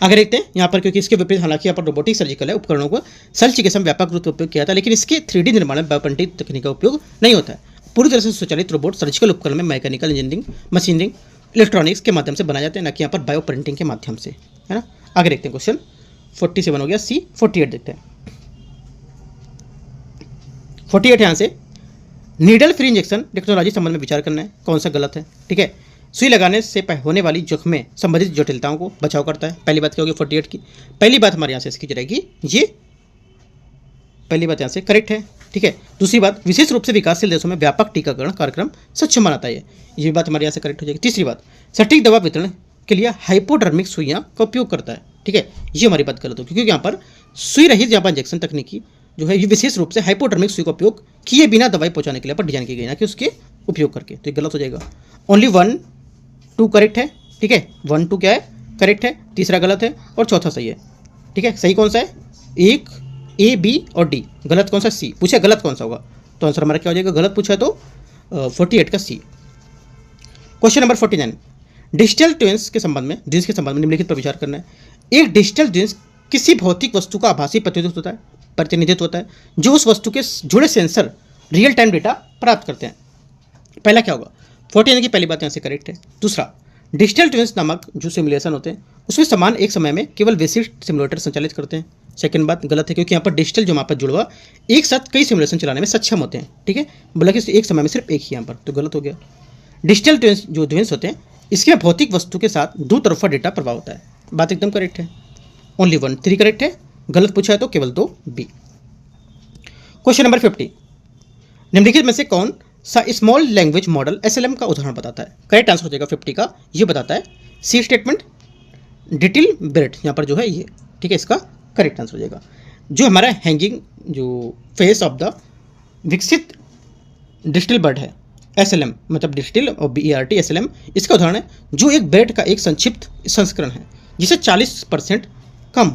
S1: आगे देखते हैं यहाँ पर, क्योंकि इसके विपरीत हालांकि यहाँ पर रोबोटिक सर्जिकल है उपकरणों को शल्य चिकित्सा में व्यापक रूप से उपयोग किया था, लेकिन इसके 3D निर्माण में बायो प्रिंटिंग तकनीक का उपयोग नहीं होता है। पूरी तरह से स्वचालित रोबोट सर्जिकल उपकरण में मैकेनिकल इंजीनियरिंग, मशीनिंग, इलेक्ट्रॉनिक्स के माध्यम से बनाए जाते हैं, न कि यहाँ पर बायो प्रिंटिंग के माध्यम से, है ना। आगे देखते हैं क्वेश्चन 47 हो गया, C 48 देखते हैं। 48 यहाँ से नीडल फ्री इंजेक्शन टेक्नोलॉजी संबंध में विचार करना है, कौन सा गलत है, ठीक है। सुई लगाने से होने वाली जोखिमें संबंधित जटिलताओं को बचाव करता है। पहली बात क्या होगी 48 की, पहली बात हमारे यहाँ से इसकी रहेगी ये पहली बात यहाँ से करेक्ट है, ठीक है। दूसरी बात, विशेष रूप से विकासशील देशों में व्यापक टीकाकरण कार्यक्रम सक्षम बनाता है, ये बात हमारे यहाँ से करेक्ट हो जाएगी। तीसरी बात, सटीक दवा वितरण के लिए हाइपोडर्मिक सुइयाँ का उपयोग करता है, ठीक है। ये हमारी बात गलत होगी, क्योंकि यहाँ पर सुई रहित यहाँ पर इंजेक्शन तकनीकी जो है ये विशेष रूप से हाइपोडर्मिक सुई का उपयोग किए बिना दवाई पहुँचाने के लिए पर डिजाइन की गई, ना कि उसके उपयोग करके, तो ये गलत हो जाएगा। ओनली 1 2 करेक्ट है, ठीक है। 1 2 क्या है करेक्ट है, तीसरा गलत है और चौथा सही है, ठीक है। सही कौन सा है, एक A B और D, गलत कौन सा C पूछा, गलत कौन सा होगा, तो आंसर हमारा क्या हो जाएगा, गलत पूछा है तो 48 का C। Question number 49, digital twins के संबंध में निम्नलिखित पर विचार करना है। एक डिजिटल ट्विंस किसी भौतिक वस्तु का आभासी प्रतिनिधित्व होता है जो उस वस्तु के जुड़े सेंसर रियल टाइम डेटा प्राप्त करते हैं। पहला क्या होगा, 49 की पहली बात यहाँ से करेक्ट है। दूसरा, डिजिटल ट्विंस नामक जो सिमुलेशन होते हैं उसमें समान एक समय में केवल विशिष्ट सिमुलेटर संचालित करते हैं। सेकंड बात गलत है, क्योंकि यहाँ पर डिजिटल जो वहाँ पर जुड़वा एक साथ कई सिमुलेशन चलाने में सक्षम होते हैं, ठीक है, बोला कि एक समय में सिर्फ एक ही यहाँ पर, तो गलत हो गया। डिजिटल ट्विंस जो ट्विंस होते हैं इसके भौतिक वस्तु के साथ दो तरफा डेटा प्रवाह होता है, बात एकदम करेक्ट है। ओनली 1 3 करेक्ट है, गलत पूछा है तो केवल 2 B। क्वेश्चन नंबर 50, निम्नलिखित में से कौन सा स्मॉल लैंग्वेज मॉडल SLM का उदाहरण बताता है। करेक्ट आंसर हो जाएगा 50 का, ये बताता है C स्टेटमेंट डिटिल ब्रेड, यहाँ पर जो है ये, ठीक है, इसका करेक्ट आंसर हो जाएगा। जो हमारा हैंगिंग जो फेस ऑफ द विकसित डिजिटल बर्ड है SLM मतलब डिजिटल और BERT SLM इसका उदाहरण है, जो एक ब्रेड का एक संक्षिप्त संस्करण है जिसे 40% कम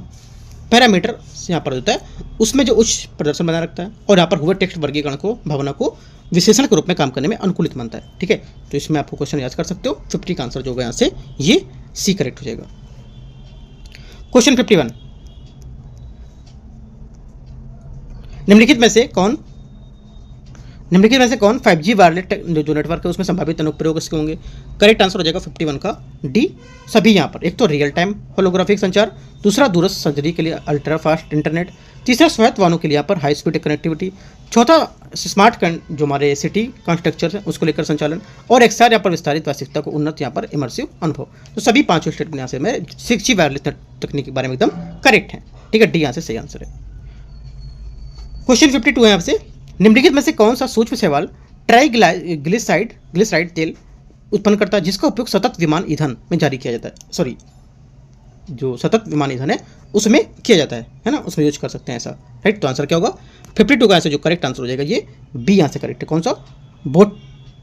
S1: पैरामीटर यहाँ पर होता है उसमें जो उच्च प्रदर्शन बनाए रखता है और यहाँ पर हुए टेक्स्ट वर्गीकरण को भावना को विशेषण के रूप में काम करने में अनुकूलित मानता है। ठीक है, तो इसमें आपको क्वेश्चन याद कर सकते हो। 50 का आंसर जो होगा यहाँ से ये सी करेक्ट हो जाएगा। क्वेश्चन 51, निम्नलिखित में से कौन 5G वायरलेस जो नेटवर्क है उसमें संभावित अनुप्रयोग इसके होंगे? करेक्ट आंसर हो जाएगा 51 का डी सभी। यहाँ पर एक तो रियल टाइम होलोग्राफिक संचार, दूसरा दूरस्थ सर्जरी के लिए अल्ट्रा फास्ट इंटरनेट, तीसरा स्वायत्त वाहनों के लिए यहाँ पर हाई स्पीड कनेक्टिविटी, चौथा स्मार्ट जो हमारे सिटी कंस्ट्रक्चर है उसको लेकर संचालन, और XR यहाँ पर विस्तारित वास्तविकता को उन्नत यहाँ पर इमर्सिव अनुभव। तो सभी पांचों स्टेटमेंट यहाँ से मैं 6G वायरलेस तकनीक के बारे में एकदम करेक्ट है। ठीक है, डी यहाँ से सही आंसर है। क्वेश्चन 52 है यहाँ से, निम्नलिखित में से कौन सा सूक्ष्म शैवाल ग्लिसराइड तेल उत्पन्न करता है जिसका उपयोग सतत विमान ईंधन में जारी किया जाता है? सॉरी, जो सतत विमान ईंधन है उसमें किया जाता है ना, उसमें यूज कर सकते हैं ऐसा। राइट, तो आंसर क्या होगा 52 का आंसर जो करेक्ट आंसर हो जाएगा ये बी यहाँ से करेक्ट है। कौन सा?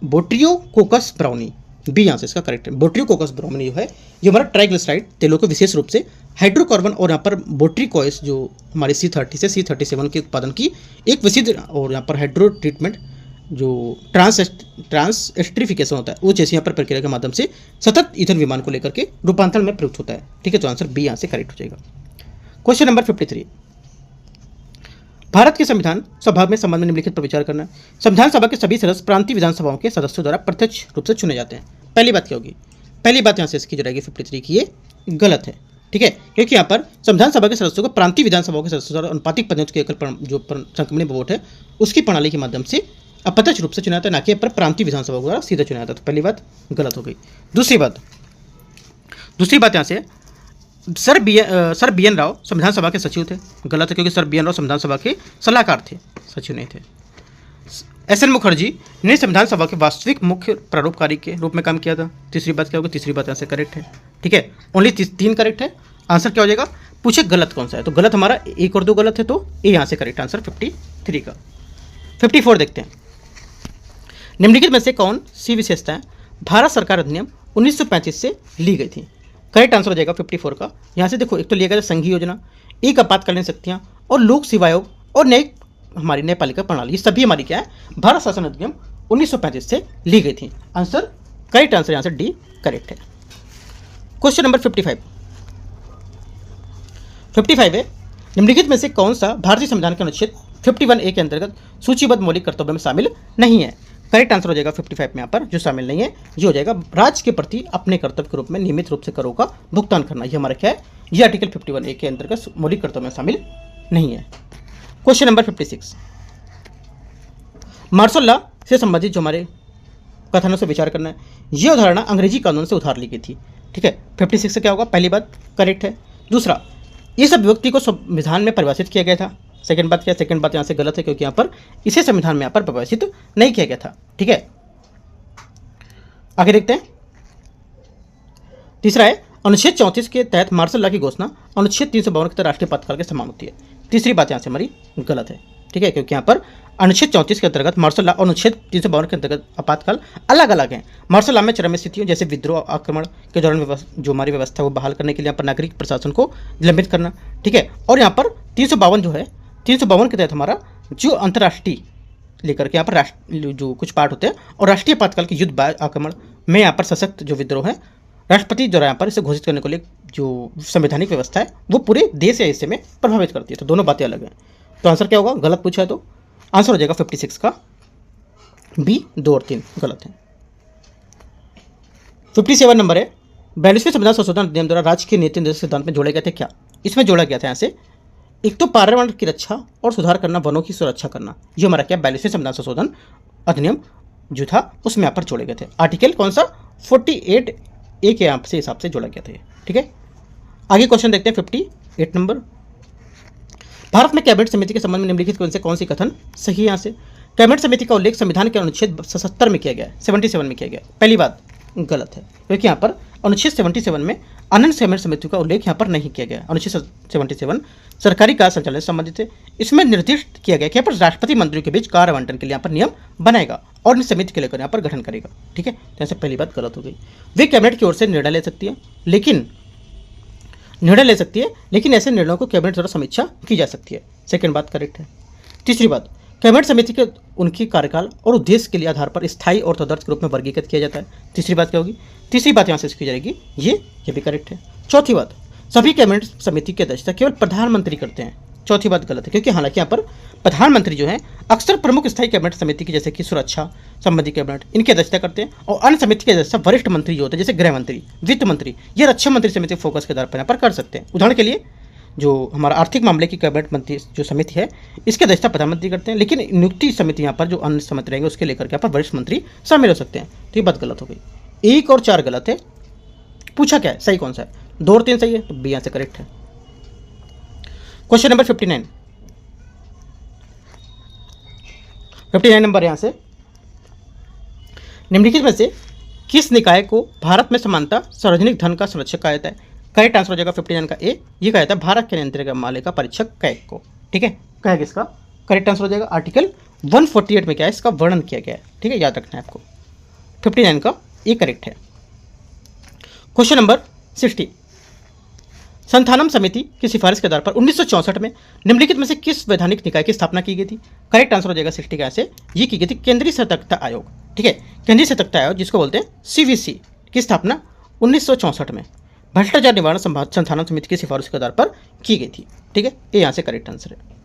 S1: बोट्रियोकोकस ब्राउनी, बी यहाँ से इसका करेक्ट है। बोट्रियोकोकस ब्राउनी जो है ये हमारा ट्राइग्लिसराइड तेलों को विशेष रूप से हाइड्रोकार्बन और यहाँ पर बोट्रिकोइस जो हमारे C30 से C37 के उत्पादन की एक विशिष्ट और यहाँ पर हाइड्रो ट्रीटमेंट जो ट्रांसएस्ट्रिफिकेशन होता है वो जैसे यहाँ पर प्रक्रिया के माध्यम से सतत ईंधन विमान को लेकर के रूपांतरण में प्रयुक्त होता है। ठीक है, तो आंसर बी यहाँ से करेक्ट हो जाएगा। क्वेश्चन नंबर 53, भारत के संविधान सभा में संबंध में निम्नलिखित पर विचार करना है। संविधान सभा के सभी सदस्य प्रांतीय विधानसभाओं के सदस्यों द्वारा प्रत्यक्ष रूप से चुने जाते हैं। पहली बात क्या होगी? पहली बात यहाँ से इसकी जो रहेगी 53 की ये गलत है। ठीक है, क्योंकि यहाँ पर संविधान सभा के सदस्यों को प्रांतीय विधानसभाओं के सदस्यों द्वारा अनुपातिक प्रतिनिधित्व के एकल जो संक्रमणीय वोट है उसकी प्रणाली के माध्यम से अप्रत्यक्ष रूप से चुना जाता है, ना कि पर प्रांतीय विधानसभा द्वारा सीधा चुना जाता है। तो पहली बात गलत हो गई। दूसरी बात यहाँ से सर बी एन राव संविधान सभा के सचिव थे, गलत है क्योंकि सर बी एन राव संविधान सभा के सलाहकार थे, सचिव नहीं थे। एस.एन. मुखर्जी ने संविधान सभा के वास्तविक मुख्य प्रारूपकारी के रूप में काम किया था। तीसरी बात क्या होगी? तीसरी बात यहाँ से करेक्ट है। ठीक है, ओनली 3 करेक्ट है। आंसर क्या हो जाएगा? पूछे गलत कौन सा है, तो गलत हमारा 1 और 2 गलत है, तो ए यहाँ से करेक्ट आंसर 53 का। 54 देखते हैं, निम्नलिखित में से कौन सी विशेषताएं भारत सरकार अधिनियम 1935 से ली गई थी? करेक्ट आंसर हो जाएगा 54 का। यहाँ से देखो, एक तो लिया गया संघीय योजना, एक आपातकालीन शक्तियाँ और लोक सेवा आयोग और नई हमारी न्यायपालिका प्रणाली, ये सभी हमारी क्या है? भारत शासन अधिनियम 1935 से ली गई थी। आंसर करेक्ट आंसर यहाँ से डी करेक्ट है। क्वेश्चन नंबर 55 है, निम्नलिखित में से कौन सा भारतीय संविधान के अनुच्छेद 51A के अंतर्गत सूचीबद्ध मौलिक कर्तव्यों में शामिल नहीं है? करेक्ट आंसर हो जाएगा 55 में यहाँ पर जो शामिल नहीं है ये हो जाएगा राज्य के प्रति अपने कर्तव्य के रूप में नियमित रूप से करों का भुगतान करना। ये हमारा क्या है? ये आर्टिकल 51A के अंतर्गत मौलिक कर्तव्य में शामिल नहीं है। क्वेश्चन नंबर 56, मार्शल लॉ से संबंधित जो हमारे कथनों से विचार करना है, यह अवधारणा अंग्रेजी कानून से उधार ली गई थी। ठीक है, 56 से क्या होगा? पहली बात करेक्ट है। दूसरा, इस अभिव्यक्ति को संविधान में परिभाषित किया गया था। सेकंड बात क्या है? सेकंड बात यहाँ से गलत है क्योंकि यहाँ पर इसे संविधान में यहाँ पर परिभाषित नहीं किया गया था। ठीक है, आगे देखते हैं। तीसरा है, अनुच्छेद 34 के तहत मार्शल लॉ की घोषणा अनुच्छेद 352 के तहत राष्ट्रीय आपातकाल के समान होती है। तीसरी बात यहाँ से हमारी गलत है। ठीक है, क्योंकि यहाँ पर अनुच्छेद 34 के अंतर्गत मार्शल लॉ और अनुच्छेद 352 के अंतर्गत आपातकाल अलग अलग हैं। मार्शल लॉ में चरम स्थितियों जैसे विद्रोह आक्रमण के दौरान जो हमारी व्यवस्था है वो बहाल करने के लिए यहाँ पर नागरिक प्रशासन को निलंबित करना। ठीक है, और यहाँ पर 352 जो है 352 के तहत हमारा जो अंतर्राष्ट्रीय लेकर के यहाँ पर राष्ट्र जो कुछ पार्ट होते हैं और राष्ट्रीय आपातकाल के युद्ध आक्रमण में यहाँ पर सशक्त जो विद्रोह है राष्ट्रपति द्वारा यहाँ पर इसे घोषित करने को लिए जो संवैधानिक व्यवस्था है वो पूरे देश या हिस्से में प्रभावित करती है। तो दोनों बातें अलग हैं। तो आंसर क्या होगा? गलत पूछा है तो आंसर हो जाएगा 56 का बी। 2 और 3 गलत है। 57 नंबर है, 42वें संविधान संशोधन अधिनियम द्वारा राज्य के नीति निर्देशक सिद्धांत में जोड़े गए थे क्या? इसमें जोड़ा गया था यहाँ से एक तो पर्यावरण की रक्षा और सुधार करना, वनों की सुरक्षा करना। ये हमारा क्या 42वें संविधान संशोधन अधिनियम जो था उसमें यहाँ पर जोड़े गए थे। आर्टिकल कौन सा? 48A के यहाँ से हिसाब से जोड़ा गया था ये। ठीक है, आगे क्वेश्चन देखते हैं 58 नंबर। भारत में कैबिनेट समिति के संबंध में निम्नलिखित कौन से कौन सी कथन सही है? यहाँ से कैबिनेट समिति का उल्लेख संविधान के अनुच्छेद 77 में किया गया है, 77 में किया गया। पहली बात गलत है क्योंकि यहाँ पर अनुच्छेद 77 में अनंत कैबिनेट समिति का उल्लेख यहाँ पर नहीं किया गया। अनुच्छेद 77 सरकारी कार्य संचालन से संबंधित है। इसमें निर्दिष्ट किया गया कि यहाँ पर राष्ट्रपति मंत्रियों के बीच कार्य आवंटन के लिए यहाँ पर नियम बनाएगा और इन समिति के लेकर यहाँ पर गठन करेगा। ठीक है, तो यहाँ से पहली बात गलत हो गई। वे कैबिनेट की ओर से निर्णय ले सकती है लेकिन निर्णय ले सकती है, लेकिन ऐसे निर्णयों को कैबिनेट द्वारा समीक्षा की जा सकती है। सेकंड बात करेक्ट है। तीसरी बात, कैबिनेट समिति के उनकी कार्यकाल और उद्देश्य के लिए आधार पर स्थायी और तदर्थ के रूप में वर्गीकृत किया जाता है। तीसरी बात क्या होगी? तीसरी बात यहाँ से की जाएगी, ये भी करेक्ट है। चौथी बात, सभी कैबिनेट समिति की अध्यक्षता केवल प्रधानमंत्री करते हैं। चौथी बात गलत है, क्योंकि हालांकि यहाँ पर प्रधानमंत्री जो है अक्सर प्रमुख स्थायी कैबिनेट समिति की, जैसे कि सुरक्षा संबंधी कैबिनेट, इनकी अध्यक्षता करते हैं, और अन्य समिति की अध्यक्षता वरिष्ठ मंत्री जो होते हैं, जैसे गृह मंत्री, वित्त मंत्री, या रक्षा मंत्री समिति फोकस के आधार पर यहाँ पर कर सकते हैं। उदाहरण के लिए जो हमारा आर्थिक मामले की कैबिनेट मंत्री जो समिति है, इसकी अध्यक्षता प्रधानमंत्री करते हैं, लेकिन नियुक्ति समिति यहाँ पर जो अन्य समिति रहेंगे उसके लेकर के यहाँ पर वरिष्ठ मंत्री शामिल हो सकते हैं। तो ये बात गलत हो गई। 1 और 4 गलत है। पूछा क्या है, सही कौन सा है? 2 और 3 सही है, तो बी यहाँ से करेक्ट है। क्वेश्चन नंबर 59 नंबर यहाँ से, निम्नलिखित में से किस निकाय को भारत में समानता सार्वजनिक धन का संरक्षक कहा जाता है? करेक्ट आंसर हो जाएगा 59 का ए, ये कहा जाता है भारत के नियंत्रण माले का परीक्षक कैग को। ठीक है, क्या है इसका करेक्ट आंसर हो जाएगा आर्टिकल 148 में क्या है इसका वर्णन किया गया है। ठीक है, याद रखना है आपको। 59 का ए करेक्ट है। क्वेश्चन नंबर 60, संथानम समिति की सिफारिश के आधार पर 1964 में निम्नलिखित में से किस वैधानिक निकाय की स्थापना की गई थी? करेक्ट आंसर हो जाएगा 60 का से, ये की गई थी केंद्रीय सतर्कता आयोग। ठीक है, केंद्रीय सतर्कता आयोग जिसको बोलते हैं सीवीसी की स्थापना 1964 में भ्रष्टाचार निवारण संथानम समिति की सिफारिश के आधार पर की गई थी। ठीक है, ये यहाँ से करेक्ट आंसर है।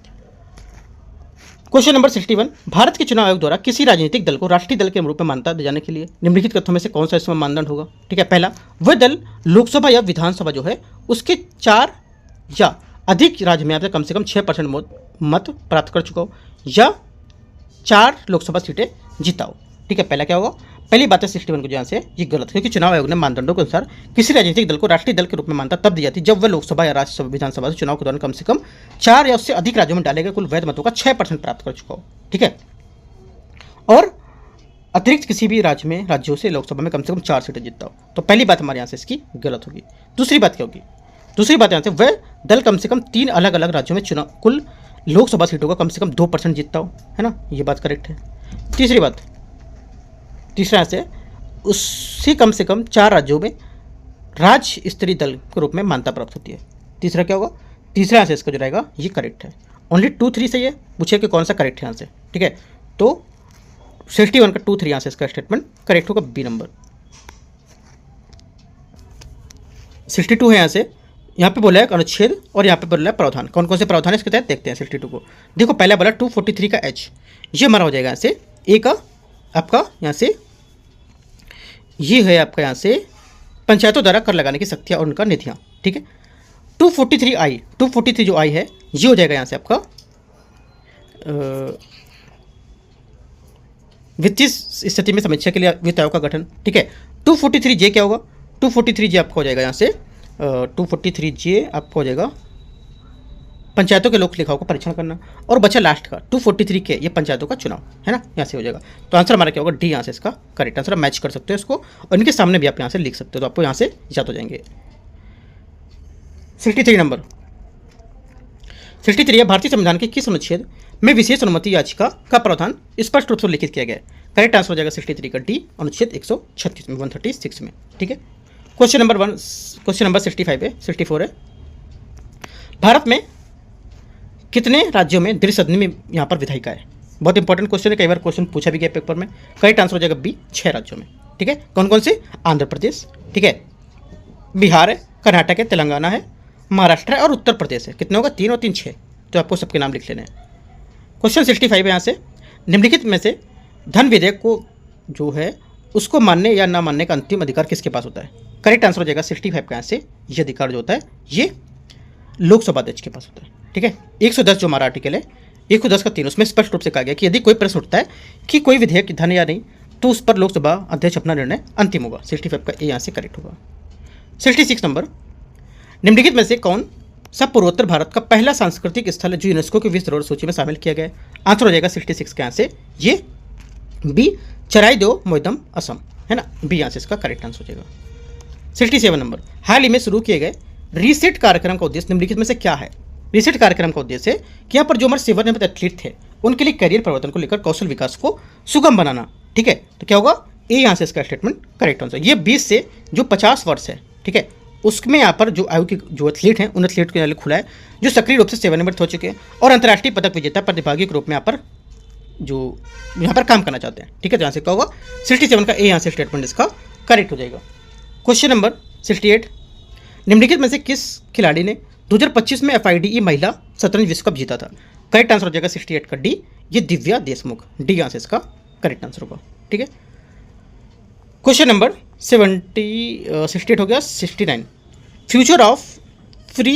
S1: क्वेश्चन नंबर 61, भारत के चुनाव आयोग द्वारा किसी राजनीतिक दल को राष्ट्रीय दल के रूप में मान्यता दिए जाने के लिए निम्नलिखित तथ्यों में से कौन सा इसमें मानदंड होगा? ठीक है, पहला, वह दल लोकसभा या विधानसभा जो है उसके 4 या अधिक राज्य में कम से कम 6% मत प्राप्त कर चुका हो या 4 लोकसभा सीटें जीता हो। ठीक है, पहला क्या होगा? पहली बात है 61 को जहाँ से ये गलत, क्योंकि चुनाव आयोग ने मानदंडों के अनुसार किसी राजनीतिक दल को राष्ट्रीय दल के रूप में मान्यता तब दी जाती है जब वह लोकसभा या राज्यसभा विधानसभा से चुनाव के दौरान कम से कम 4 या उससे अधिक राज्यों में डाले गए कुल वैध मतों का 6% प्राप्त कर चुका हो। ठीक है, और अतिरिक्त किसी भी राज्यों से लोकसभा में कम से कम 4 सीटें जीतता हो। तो पहली बात हमारे यहाँ से इसकी गलत होगी। दूसरी बात क्या होगी? दूसरी बात यहाँ से वह दल कम से कम 3 अलग अलग राज्यों में चुनाव कुल लोकसभा सीटों का कम से कम 2% जीतता हो, है ना, ये बात करेक्ट है। तीसरी बात, तीसरा से उससे कम से कम 4 राज्यों में राज्य स्तरीय दल के रूप में मान्यता प्राप्त होती है। तीसरा क्या होगा? तीसरा से इसका जो रहेगा ये करेक्ट है। ओनली 2, 3 सही है। पूछे कि कौन सा करेक्ट है यहाँ से। ठीक है, तो 61 का 2, 3 यहाँ से इसका स्टेटमेंट करेक्ट होगा, बी नंबर। 62 है यहाँ से, यहाँ पे बोला है अनुच्छेद और यहाँ पे बोला है प्रावधान। कौन कौन से प्रावधान है इसके तहत देखते हैं 62 को। देखो, पहला बोला 243 का एच, ये हमारा हो जाएगा यहाँ से ए का आपका, यहाँ से ये है आपका यहाँ से पंचायतों द्वारा कर लगाने की शक्तियाँ और उनका निधियाँ। ठीक है, 243 आई, 243 जो आई है ये हो जाएगा यहाँ से आपका वित्तीय स्थिति में समीक्षा के लिए वित्त आयोग का गठन। ठीक है, 243 जे क्या होगा? 243 जे आपका हो जाएगा यहाँ से 243 जे आपका हो जाएगा पंचायतों के लोक लेखाओं का परीक्षण करना, और बचा लास्ट का 243 के ये पंचायतों का चुनाव, है ना, यहाँ से हो जाएगा। तो आंसर हमारा क्या होगा? डी यहाँ से इसका करेक्ट आंसर। मैच कर सकते हो इसको और इनके सामने भी आप यहाँ से लिख सकते हो, तो आपको यहाँ से याद हो जाएंगे। 63 नंबर, 63 है, भारतीय संविधान के किस अनुच्छेद में विशेष अनुमति याचिका का प्रावधान स्पष्ट रूप से लिखित किया गया है? करेक्ट आंसर हो जाएगा 63 का डी, अनुच्छेद 136 में, 136 में। ठीक है, क्वेश्चन नंबर 65 है, 64 है, भारत में कितने राज्यों में द्विसदनी में यहाँ पर विधायिका है? बहुत इंपॉर्टेंट क्वेश्चन है, कई बार क्वेश्चन पूछा भी गया पेपर में। करेक्ट आंसर हो जाएगा बी, 6 राज्यों में। ठीक है, कौन कौन से? आंध्र प्रदेश, ठीक है, बिहार है, कर्नाटक है, तेलंगाना है, महाराष्ट्र है और उत्तर प्रदेश है। कितने होगा? 3 और 3 6, तो आपको सबके नाम लिख लेने हैं। क्वेश्चन 65 है यहाँ से, निम्नलिखित में से धन विधेयक को जो है उसको मानने या ना मानने का अंतिम अधिकार किसके पास होता है? करेक्ट आंसर हो जाएगा 65 का यहाँ से, ये अधिकार जो होता है ये लोकसभा अध्यक्ष के पास होता है। ठीक है, 110 जो हमारा आर्टिकल है 110 का 3, उसमें स्पष्ट रूप से कहा गया कि यदि कोई प्रश्न उठता है कि कोई विधेयक धन या नहीं, तो उस पर लोकसभा अध्यक्ष अपना निर्णय अंतिम होगा। 65 का ए यहाँ से करेक्ट होगा। 66 नंबर, निम्नलिखित में से कौन सा पूर्वोत्तर भारत का पहला सांस्कृतिक स्थल है जो यूनेस्को की विश्व धरोहर सूची में शामिल किया गया है? आंसर हो जाएगा 66 के यहाँ से ये बी, चराइदेव मोइदम असम, है ना, बी यहाँ से इसका करेक्ट आंसर हो जाएगा। 67 नंबर, हाल ही में शुरू किए गए रीसेट कार्यक्रम का उद्देश्य निम्नलिखित में से क्या है? रीसेट कार्यक्रम का उद्देश्य है कि यहाँ पर जो हमारे सेवानिवृत्त एथलीट थे उनके लिए करियर परिवर्तन को लेकर कौशल विकास को सुगम बनाना। ठीक है, तो क्या होगा? ए यहाँ से इसका स्टेटमेंट करेक्ट आंसर। ये 20 से जो 50 वर्ष है, ठीक है, उसमें यहाँ पर जो आयु के जो एथलीट हैं उन एथलीट को खुला है जो सक्रिय रूप से सेवानिवृत्त हो चुके हैं और अंतर्राष्ट्रीय पदक विजेता प्रतिभागी के रूप में यहाँ पर काम करना चाहते हैं। ठीक है, तो यहाँ से क्या होगा 67 का ए यहाँ से स्टेटमेंट इसका करेक्ट हो जाएगा। क्वेश्चन नंबर 68, निम्नलिखित में से किस खिलाड़ी ने 2025 में FIDE महिला शतरंज विश्व कप जीता था? करेक्ट आंसर हो जाएगा 68 का डी, ये दिव्या देशमुख, डी यहाँ से इसका करेक्ट आंसर होगा। ठीक है, क्वेश्चन नंबर 68 हो गया। 69, future of free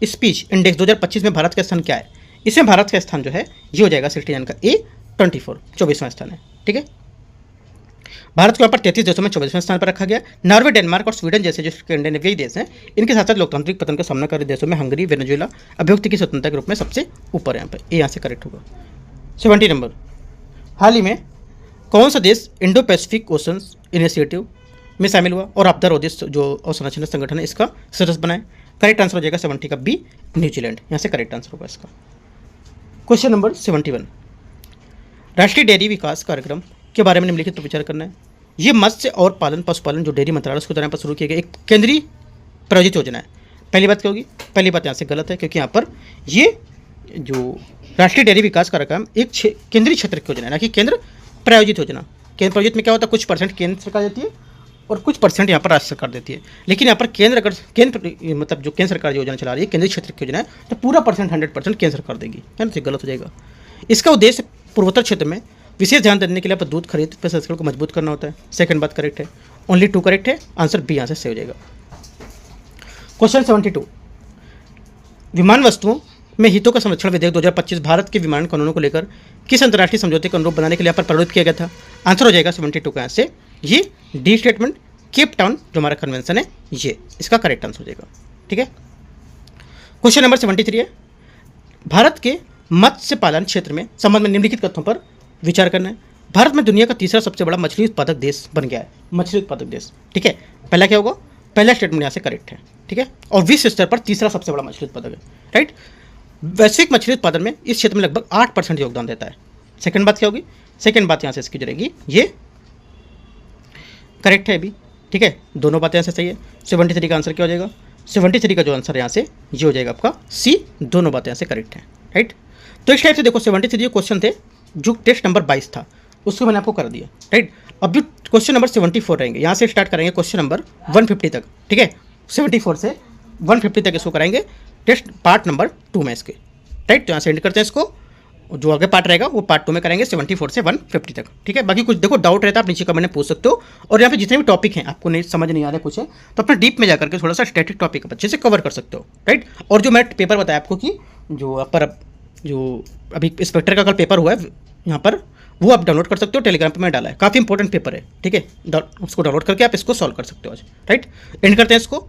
S1: speech index 2025 में भारत का स्थान क्या है? इसमें भारत का स्थान जो है ये हो जाएगा 69 का ए 24वां स्थान है। ठीक है, भारत को यहाँ पर 33 देशों में 24वें स्थान पर रखा गया। नॉर्वे, डेनमार्क और स्वीडन जैसे जो स्कैंडिनेवियाई देश हैं इनके साथ साथ लोकतांत्रिक पतन का सामना कर रहे देशों में हंगरी, वेनेजुएला अभिव्यक्ति की स्वतंत्रता के रूप में सबसे ऊपर है। यहाँ पर ए यहाँ से करेक्ट होगा। 70 नंबर, हाल ही में कौन सा देश इंडो पैसिफिक ओशन इनिशिएटिव में शामिल हुआ और आपदा रोधी जो अवसंरचना संगठन है इसका सदस्य बनाए? करेक्ट आंसर हो जाएगा 70 का बी, न्यूजीलैंड, यहाँ से करेक्ट आंसर होगा इसका। क्वेश्चन नंबर 71, राष्ट्रीय डेयरी विकास कार्यक्रम के बारे में निम्नलिखित पर विचार करना है। ये मत्स्य और पशुपालन जो डेयरी मंत्रालय उसके द्वारा पर शुरू किया गया एक केंद्रीय प्रायोजित योजना है। पहली बात क्या होगी? पहली बात यहाँ से गलत है क्योंकि यहाँ पर ये जो राष्ट्रीय डेयरी विकास कार्यक्रम एक केंद्रीय क्षेत्र की योजना है, ना कि केंद्र प्रायोजित योजना। केंद्र प्रायोजित में क्या होता है? कुछ परसेंट केंद्र सरकार देती है और कुछ परसेंट यहाँ पर राज्य सरकार देती है। लेकिन यहाँ पर केंद्र मतलब जो केंद्र सरकार योजना चला रही है केंद्रीय क्षेत्र की योजना है तो पूरा 100% केंद्र सरकार देगी, है ना, तो गलत हो जाएगा। इसका उद्देश्य पूर्वोत्तर क्षेत्र में विशेष ध्यान देने के लिए दूध खरीद प्रसंस्करण को मजबूत करना होता है। सेकंड बात करेक्ट है, ओनली 2 करेक्ट है, आंसर बी यहाँ से सही हो जाएगा। क्वेश्चन 72, विमान वस्तुओं में हितों का संरक्षण विधेयक 2025 भारत के विमानन कानूनों को लेकर किस अंतर्राष्ट्रीय समझौते को अनुरूप बनाने के लिए यहाँ पर प्रारूपित किया गया था? आंसर हो जाएगा 72 का यहाँ से ये डी स्टेटमेंट, केप टाउन जो हमारा कन्वेंशन है ये इसका करेक्ट आंसर हो जाएगा। ठीक है, क्वेश्चन नंबर 73 है, भारत के मत्स्य पालन क्षेत्र में संबंध में निम्नलिखित तथ्यों पर विचार करना है। भारत में दुनिया का तीसरा सबसे बड़ा मछली उत्पादक देश बन गया है, मछली उत्पादक देश। ठीक है, पहला क्या होगा? पहला स्टेटमेंट यहाँ से करेक्ट है। ठीक है, और विश्व स्तर पर तीसरा सबसे बड़ा मछली उत्पादक है। राइट, वैश्विक मछली उत्पादन में इस क्षेत्र में लगभग 8% योगदान देता है। सेकंड बात क्या होगी? सेकंड बात यहाँ से इसकी जो रहेगी ये करेक्ट है अभी। ठीक है, दोनों बातें यहाँ से सही है। 73 का आंसर क्या हो जाएगा? 73 का जो आंसर यहाँ से ये हो जाएगा आपका सी, दोनों बातें यहाँ से करेक्ट हैं। राइट, तो इस टाइप से देखो 73 जो क्वेश्चन थे जो टेस्ट नंबर 22 था उसको मैंने आपको कर दिया। राइट, अब जो क्वेश्चन नंबर 74 रहेंगे यहाँ से स्टार्ट करेंगे क्वेश्चन नंबर 150 तक। ठीक है, 74 से 150 तक इसको कराएंगे टेस्ट पार्ट नंबर 2 में इसके। राइट, तो यहाँ से एंड करते हैं इसको, जो आगे पार्ट रहेगा वो पार्ट 2 में करेंगे 74 से 150 तक। ठीक है, बाकी कुछ देखो डाउट रहता है आप नीचे कमेंट में पूछ सकते हो, और यहाँ पे जितने भी टॉपिक हैं आपको नहीं समझ नहीं आ रहा कुछ है तो अपना डीप में जाकर के थोड़ा सा स्टैटिक टॉपिक अच्छे से कवर कर सकते हो। राइट, और जो मैंने पेपर बताया आपको कि जो अभी इंस्पेक्टर का कल पेपर हुआ है यहाँ पर वो आप डाउनलोड कर सकते हो, टेलीग्राम पे मैं डाला है, काफ़ी इंपॉर्टेंट पेपर है। ठीक है, उसको डाउनलोड करके आप इसको सॉल्व कर सकते हो आज। राइट, एंड करते हैं इसको।